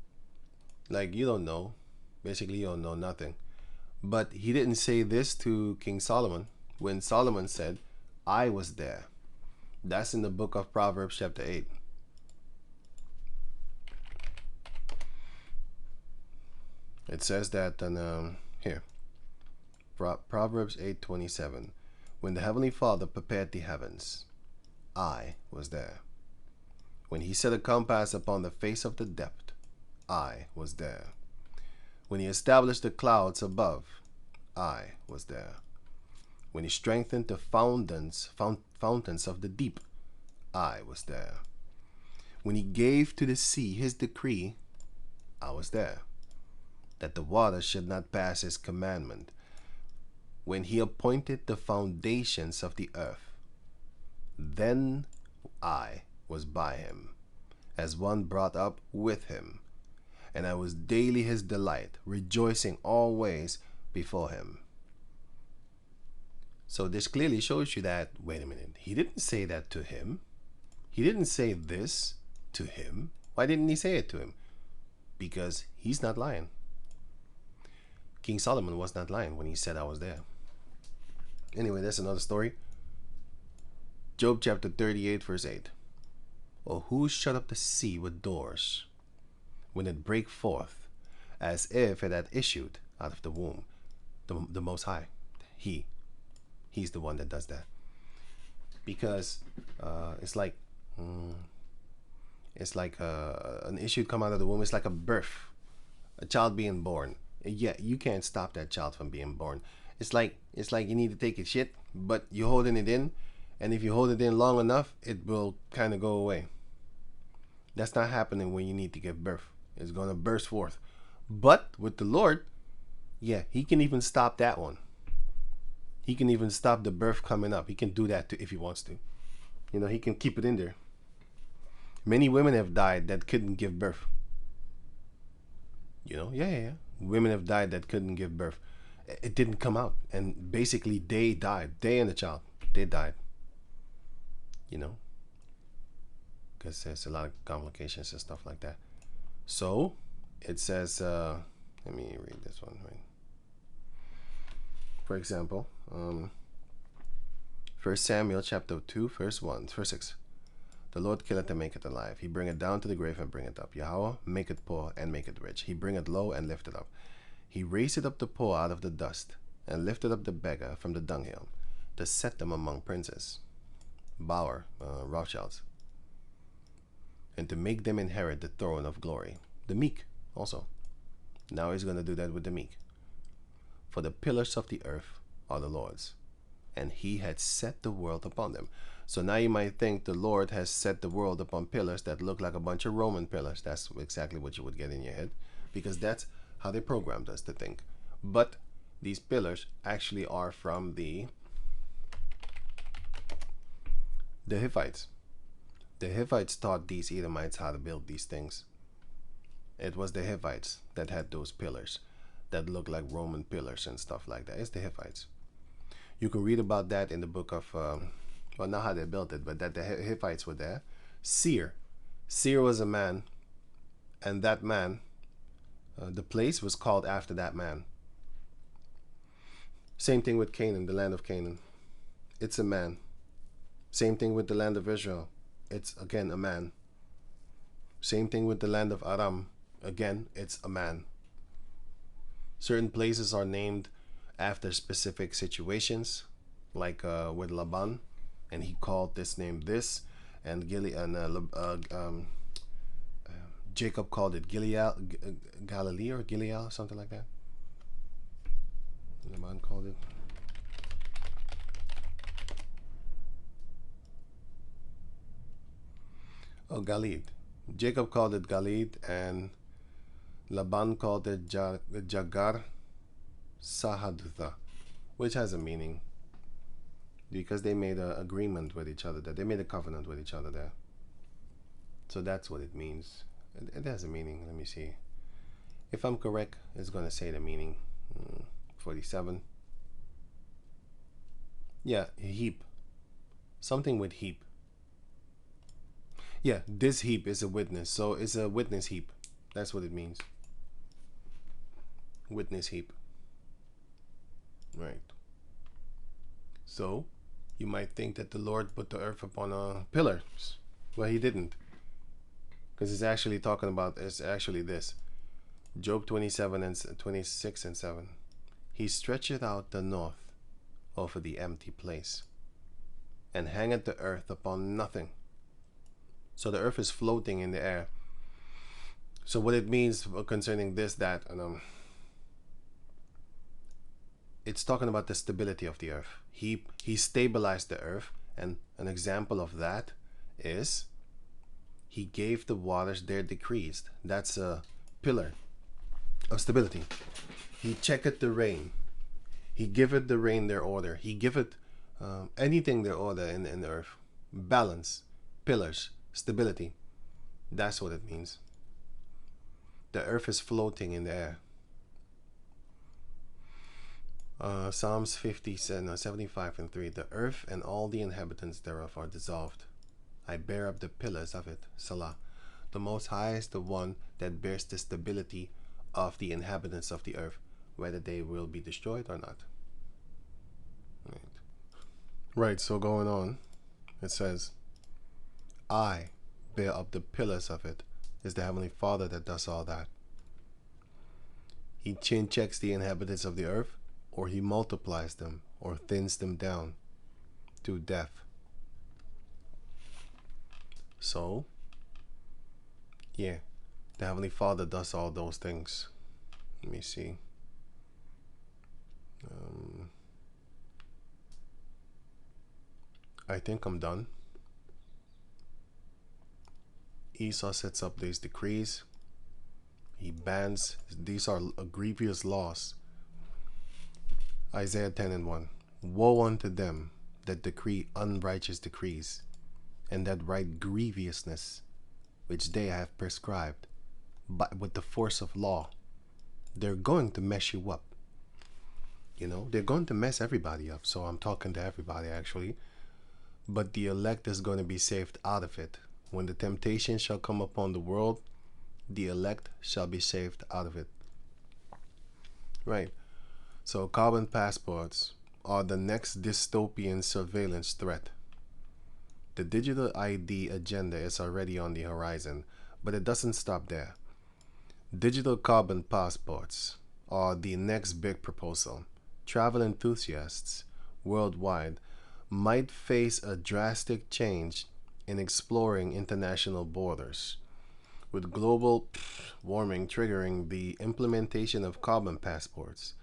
Like, you don't know. Basically, you don't know nothing. But he didn't say this to King Solomon when Solomon said, I was there. That's in the book of Proverbs chapter 8. It says that here, Proverbs 8:27. When the Heavenly Father prepared the heavens, I was there. When He set a compass upon the face of the depth, I was there. When He established the clouds above, I was there. When He strengthened the fountains of the deep, I was there. When He gave to the sea His decree, I was there, that the waters should not pass His commandment. When He appointed the foundations of the earth, then I was by Him, as one brought up with Him, and I was daily His delight, rejoicing always before Him. So this clearly shows you that, wait a minute, He didn't say that to him. He didn't say this to him. Why didn't He say it to him? Because He's not lying. King Solomon was not lying when he said I was there. Anyway, that's another story. Job chapter 38 verse 8. Or who shut up the sea with doors when it break forth as if it had issued out of the womb? The Most High. He's the one that does that. Because it's like an issue come out of the womb. It's like a birth, a child being born. Yeah, you can't stop that child from being born. It's like you need to take a shit, but you're holding it in, and if you hold it in long enough, it will kind of go away. That's not happening when you need to give birth. It's gonna burst forth. But with the Lord, yeah, He can even stop that one. He can even stop the birth coming up. He can do that too if He wants to. You know, He can keep it in there. Many women have died that couldn't give birth. You know, yeah. Women have died that couldn't give birth. It didn't come out. And basically they died. They and the child. They died. You know. Because there's a lot of complications and stuff like that. So, it says, let me read this one. Right? For example, 1 Samuel chapter 2, verse 6. The Lord killeth and maketh alive. He bringeth down to the grave and bringeth up. Yahweh maketh poor and maketh rich. He bringeth low and lifteth up. He raiseth up the poor out of the dust, and lifted up the beggar from the dunghill, to set them among princes. Bauer, Rothschilds. And to make them inherit the throne of glory. The meek also. Now He's going to do that with the meek. For the pillars of the earth are the Lord's, and He had set the world upon them. So now you might think the Lord has set the world upon pillars that look like a bunch of Roman pillars. That's exactly what you would get in your head, because that's how they programmed us to think. But these pillars actually are from the Hivites. The Hivites taught these Edomites how to build these things. It was the Hivites that had those pillars that look like Roman pillars and stuff like that. It's the Hivites. You can read about that in the book of, well, not how they built it, but that the Hivites were there. Seir was a man, and that man, the place was called after that man. Same thing with Canaan, the land of Canaan. It's a man. Same thing with the land of Israel. It's again a man. Same thing with the land of Aram. Again, it's a man. Certain places are named after specific situations, like with Laban, and he called this name this, and Jacob called it Galilee or Gilead, something like that. Laban called it. Oh, Galid. Jacob called it Galid, and Laban called it Jagar Sahadutha, which has a meaning, because they made an agreement with each other, that they made a covenant with each other there. So that's what it means. It has a meaning. Let me see. If I'm correct, it's going to say the meaning. 47. Yeah, heap. Something with heap. Yeah, this heap is a witness. So it's a witness heap. That's what it means. Witness heap. Right. So, you might think that the Lord put the earth upon pillars. Well, He didn't. Because it's actually talking about, it's actually this. Job 27 and 26 and 7. He stretcheth out the north over the empty place, and hangeth the earth upon nothing. So the earth is floating in the air. So what it means concerning this, that, it's talking about the stability of the earth. He stabilized the earth, and an example of that is He gave the waters their decrees. That's a pillar of stability. He checketh the rain. He giveth the rain their order. He giveth anything their order in the earth. Balance, pillars, stability. That's what it means. The earth is floating in the air. Psalms 75 and 3. The earth and all the inhabitants thereof are dissolved. I bear up the pillars of it. Salah. The Most High is the one that bears the stability of the inhabitants of the earth, whether they will be destroyed or not. Right, so going on. It says, I bear up the pillars of it. It's the Heavenly Father that does all that. He chin checks the inhabitants of the earth, or he multiplies them, or thins them down to death. So, yeah, the Heavenly Father does all those things. Let me see. I think I'm done. Esau sets up these decrees. He bans. These are grievous laws. Isaiah 10:1. Woe unto them that decree unrighteous decrees, and that write grievousness, which they have prescribed, but with the force of law. They're going to mess you up. You know, they're going to mess everybody up. So I'm talking to everybody, actually. But the elect is going to be saved out of it. When the temptation shall come upon the world, the elect shall be saved out of it. Right. So carbon passports are the next dystopian surveillance threat. The digital ID agenda is already on the horizon, but it doesn't stop there. Digital carbon passports are the next big proposal. Travel enthusiasts worldwide might face a drastic change in exploring international borders, with global warming triggering the implementation of carbon passports.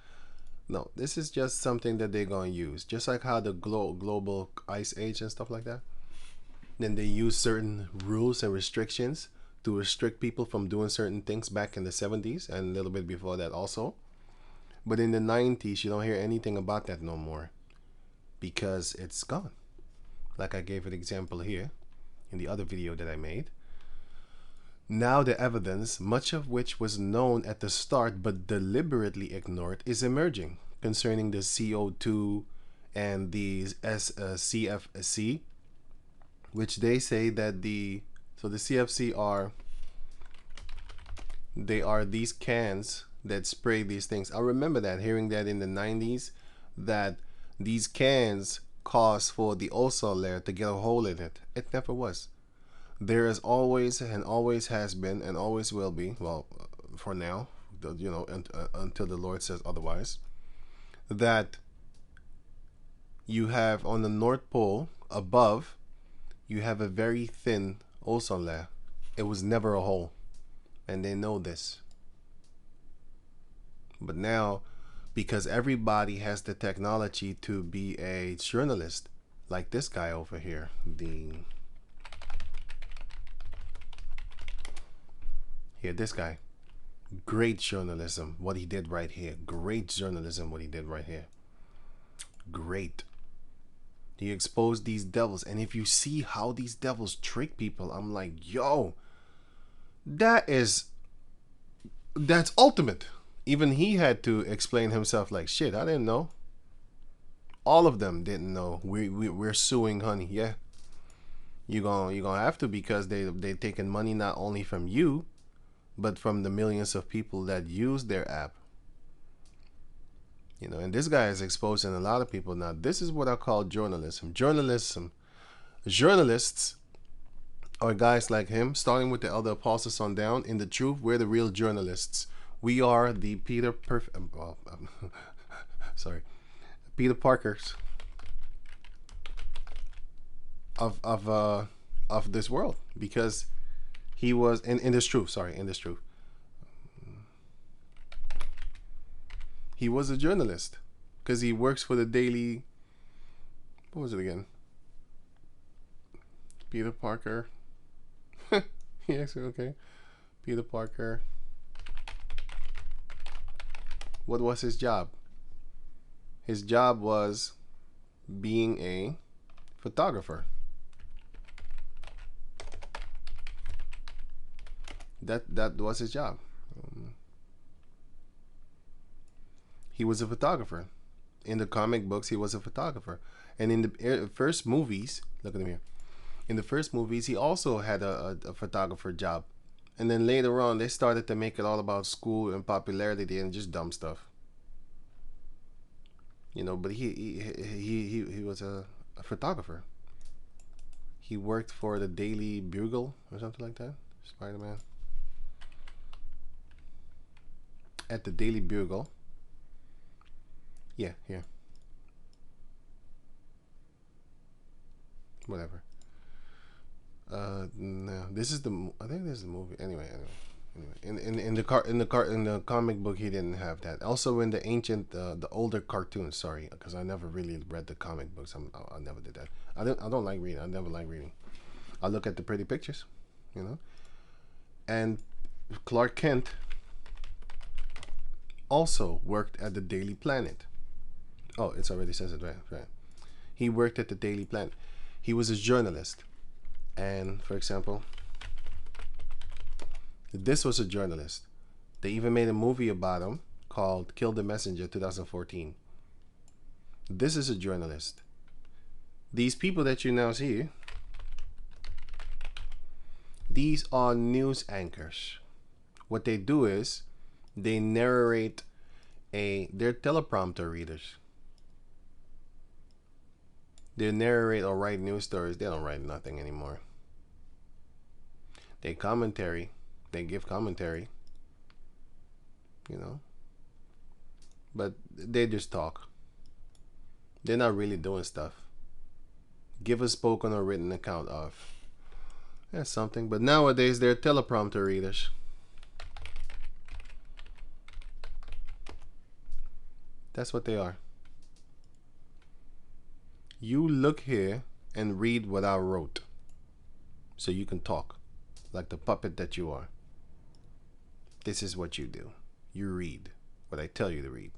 No, this is just something that they're going to use, just like how the global ice age and stuff like that. Then they use certain rules and restrictions to restrict people from doing certain things back in the 70s and a little bit before that also. But in the 90s, you don't hear anything about that no more because it's gone. Like I gave an example here in the other video that I made. Now the evidence, much of which was known at the start but deliberately ignored, is emerging concerning the CO2 and the CFC, which they say that the CFC are these cans that spray these things. I remember that, hearing that in the 90s, that these cans cause for the ozone layer to get a hole in it. It never was. There is always and always has been and always will be, well, for now, you know, until the Lord says otherwise, that you have on the North Pole above, you have a very thin ozone layer. It was never a hole, and they know this. But now, because everybody has the technology to be a journalist, like this guy over here, this guy, great journalism, what he did right here. Great journalism, what he did right here. Great. He exposed these devils, and if you see how these devils trick people, I'm like, yo, that's ultimate. Even he had to explain himself like, shit, I didn't know. All of them didn't know. We're suing, honey. Yeah, you're gonna have to, because they taking money not only from you, but from the millions of people that use their app. You know, and this guy is exposing a lot of people. Now, this is what I call journalism. Journalists are guys like him, starting with the elder apostles on down. In the truth, we're the real journalists. We are the Peter Parkers of this world, because he was in this truth. He was a journalist because he works for the daily. What was it again? Peter Parker. Yes, okay. Peter Parker. What was his job? His job was being a photographer. That was his job. He was a photographer. In the comic books, he was a photographer. And in the first movies, look at him here. In the first movies, he also had a photographer job. And then later on, they started to make it all about school and popularity and just dumb stuff. You know, but he was a photographer. He worked for the Daily Bugle or something like that. Spider-Man. At the Daily Bugle. Yeah, here. Whatever. No, this is the. I think this is the movie. Anyway. In the comic book, he didn't have that. Also, in the ancient, the older cartoons. Sorry, because I never really read the comic books. I never did that. I don't like reading. I never like reading. I look at the pretty pictures, you know. And Clark Kent also worked at the Daily Planet. Oh, it already says it, right. He worked at the Daily Planet. He was a journalist. And, for example, this was a journalist. They even made a movie about him called Kill the Messenger 2014. This is a journalist. These people that you now see, these are news anchors. What they do is they narrate they're teleprompter readers. They narrate or write news stories. They don't write nothing anymore. They give commentary, you know, but they just talk. They're not really doing stuff. Give a spoken or written account of something, but nowadays they're teleprompter readers. That's what they are. You look here and read what I wrote so you can talk like the puppet that you are. This is what you do. You read what I tell you to read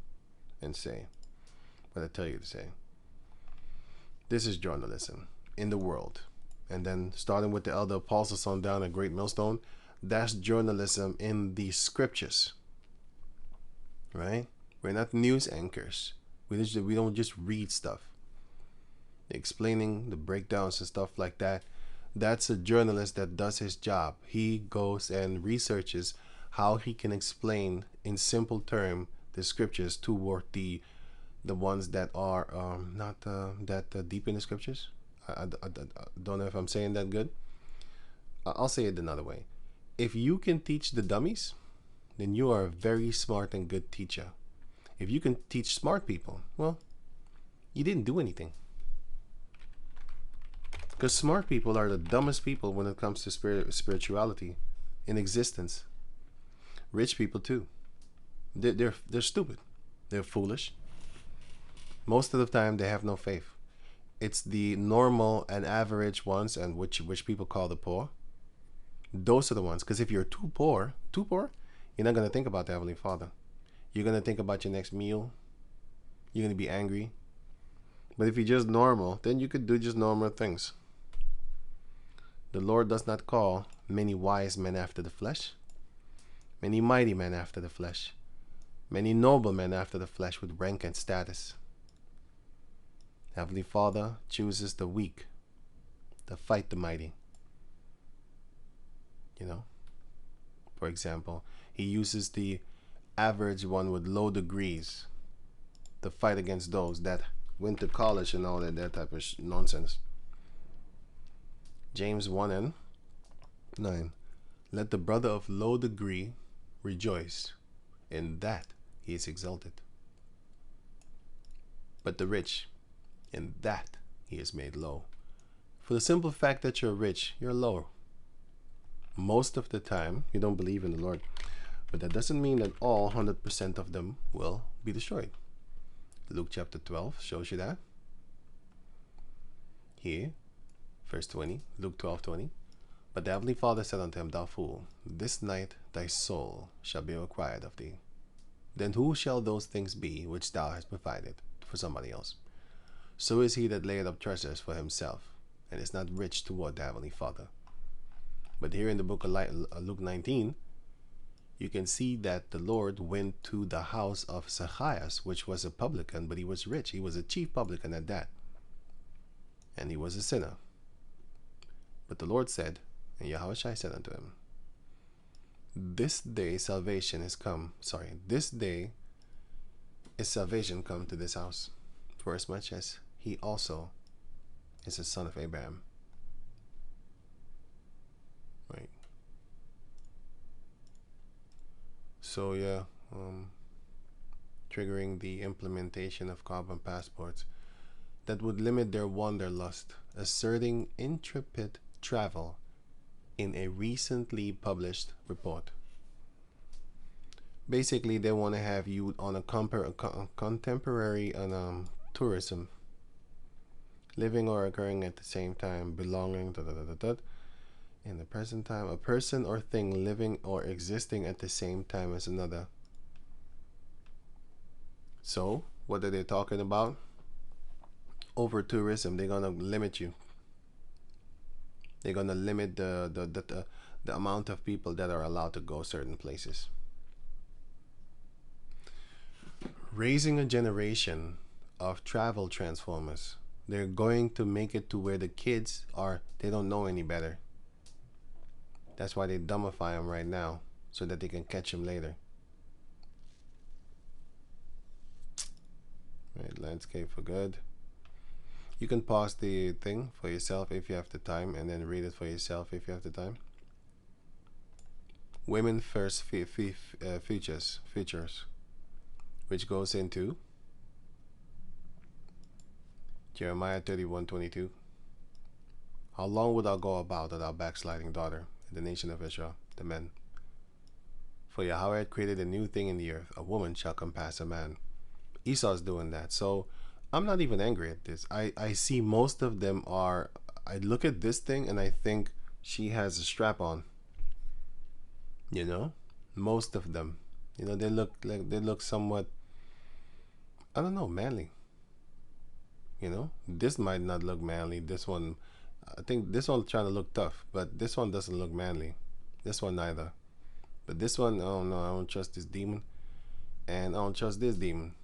and say what I tell you to say. This is journalism in the world. And then starting with the elder apostles on down at Great Millstone, that's journalism in the scriptures. Right? We're not news anchors. We don't just read stuff. Explaining the breakdowns and stuff like that. That's a journalist that does his job. He goes and researches how he can explain in simple term the scriptures toward the ones that are not that deep in the scriptures. I don't know if I'm saying that good. I'll say it another way. If you can teach the dummies, then you are a very smart and good teacher. If you can teach smart people, well, you didn't do anything. Because smart people are the dumbest people when it comes to spirituality in existence. Rich people too. They're stupid. They're foolish. Most of the time they have no faith. It's the normal and average ones, and which people call the poor. Those are the ones. Because if you're too poor, you're not going to think about the Heavenly Father. You're going to think about your next meal. You're going to be angry. But if you're just normal, then you could do just normal things. The Lord does not call many wise men after the flesh, many mighty men after the flesh, many noble men after the flesh with rank and status. Heavenly Father chooses the weak to fight the mighty. You know, for example, he uses the average one with low degrees to fight against those that went to college and all that type of nonsense. James 1:9. Let the brother of low degree rejoice, in that he is exalted. But the rich, in that he is made low. For the simple fact that you're rich, you're low. Most of the time, you don't believe in the Lord. But that doesn't mean that all 100% of them will be destroyed. Luke chapter 12 shows you that. Here, verse 20, Luke 12:20. But the Heavenly Father said unto him, Thou fool, this night thy soul shall be required of thee. Then who shall those things be which thou hast provided for somebody else? So is he that layeth up treasures for himself, and is not rich toward the Heavenly Father. But here in the book of Luke 19, you can see that the Lord went to the house of Zacchaeus, which was a publican, but he was rich. He was a chief publican at that. And he was a sinner. But the Lord said, and Yahushua said unto him, this day salvation is come. This day is salvation come to this house, for as much as he also is a son of Abraham. So yeah, triggering the implementation of carbon passports that would limit their wanderlust, asserting intrepid travel in a recently published report. Basically, they want to have you on a contemporary tourism, living or occurring at the same time, belonging in the present time, a person or thing living or existing at the same time as another. So, what are they talking about? Over tourism, they're gonna limit you. They're gonna limit the amount of people that are allowed to go certain places. Raising a generation of travel transformers. They're going to make it to where the kids are, they don't know any better. That's why they dumbify them right now, so that they can catch them later. Right, landscape for good. You can pause the thing for yourself if you have the time, and then read it for yourself if you have the time. Women first features, which goes into Jeremiah 31:22. How long would thou go about with our backsliding daughter, the nation of Israel, the men? For Yahweh had created a new thing in the earth, a woman shall compass a man. Esau's doing that, so I'm not even angry at this. I see most of them are, I look at this thing and I think she has a strap on. You know? Most of them. You know, they look somewhat, I don't know, manly. You know? This might not look manly. This one, I think this one's trying to look tough, but this one doesn't look manly. This one neither. But this one, oh no, I don't trust this demon. And I don't trust this demon.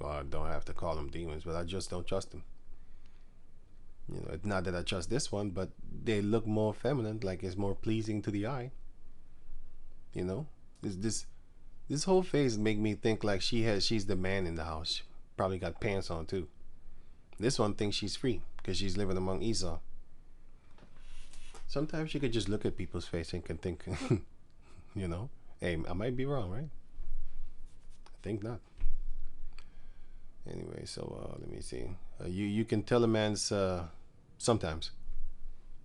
Well, I don't have to call them demons, but I just don't trust them. You know, it's not that I trust this one, but they look more feminine, like it's more pleasing to the eye. You know, this whole phase make me think like she's the man in the house. Probably got pants on too. This one thinks she's free because she's living among Esau. Sometimes you could just look at people's face and can think, you know, hey, I might be wrong, right? I think not. Anyway, so let me see. You can tell a man's sometimes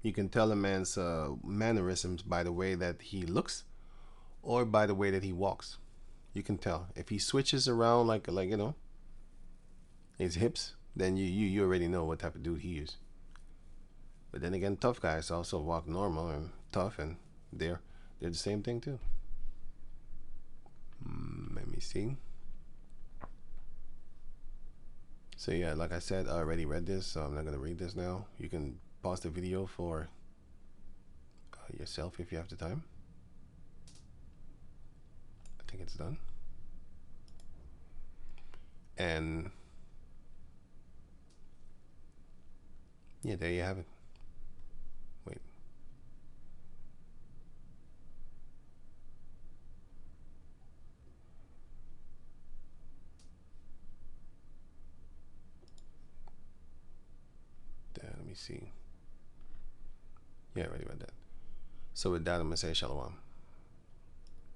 you can tell a man's mannerisms by the way that he looks, or by the way that he walks. You can tell if he switches around like you know his hips, then you already know what type of dude he is. But then again, tough guys also walk normal and tough, and they're the same thing too. Let me see. So yeah, like I said, I already read this, so I'm not going to read this now. You can pause the video for yourself if you have the time. I think it's done. And yeah, there you have it. Wait. Let me see. Yeah, I already read that. So with that, I'm going to say shalom.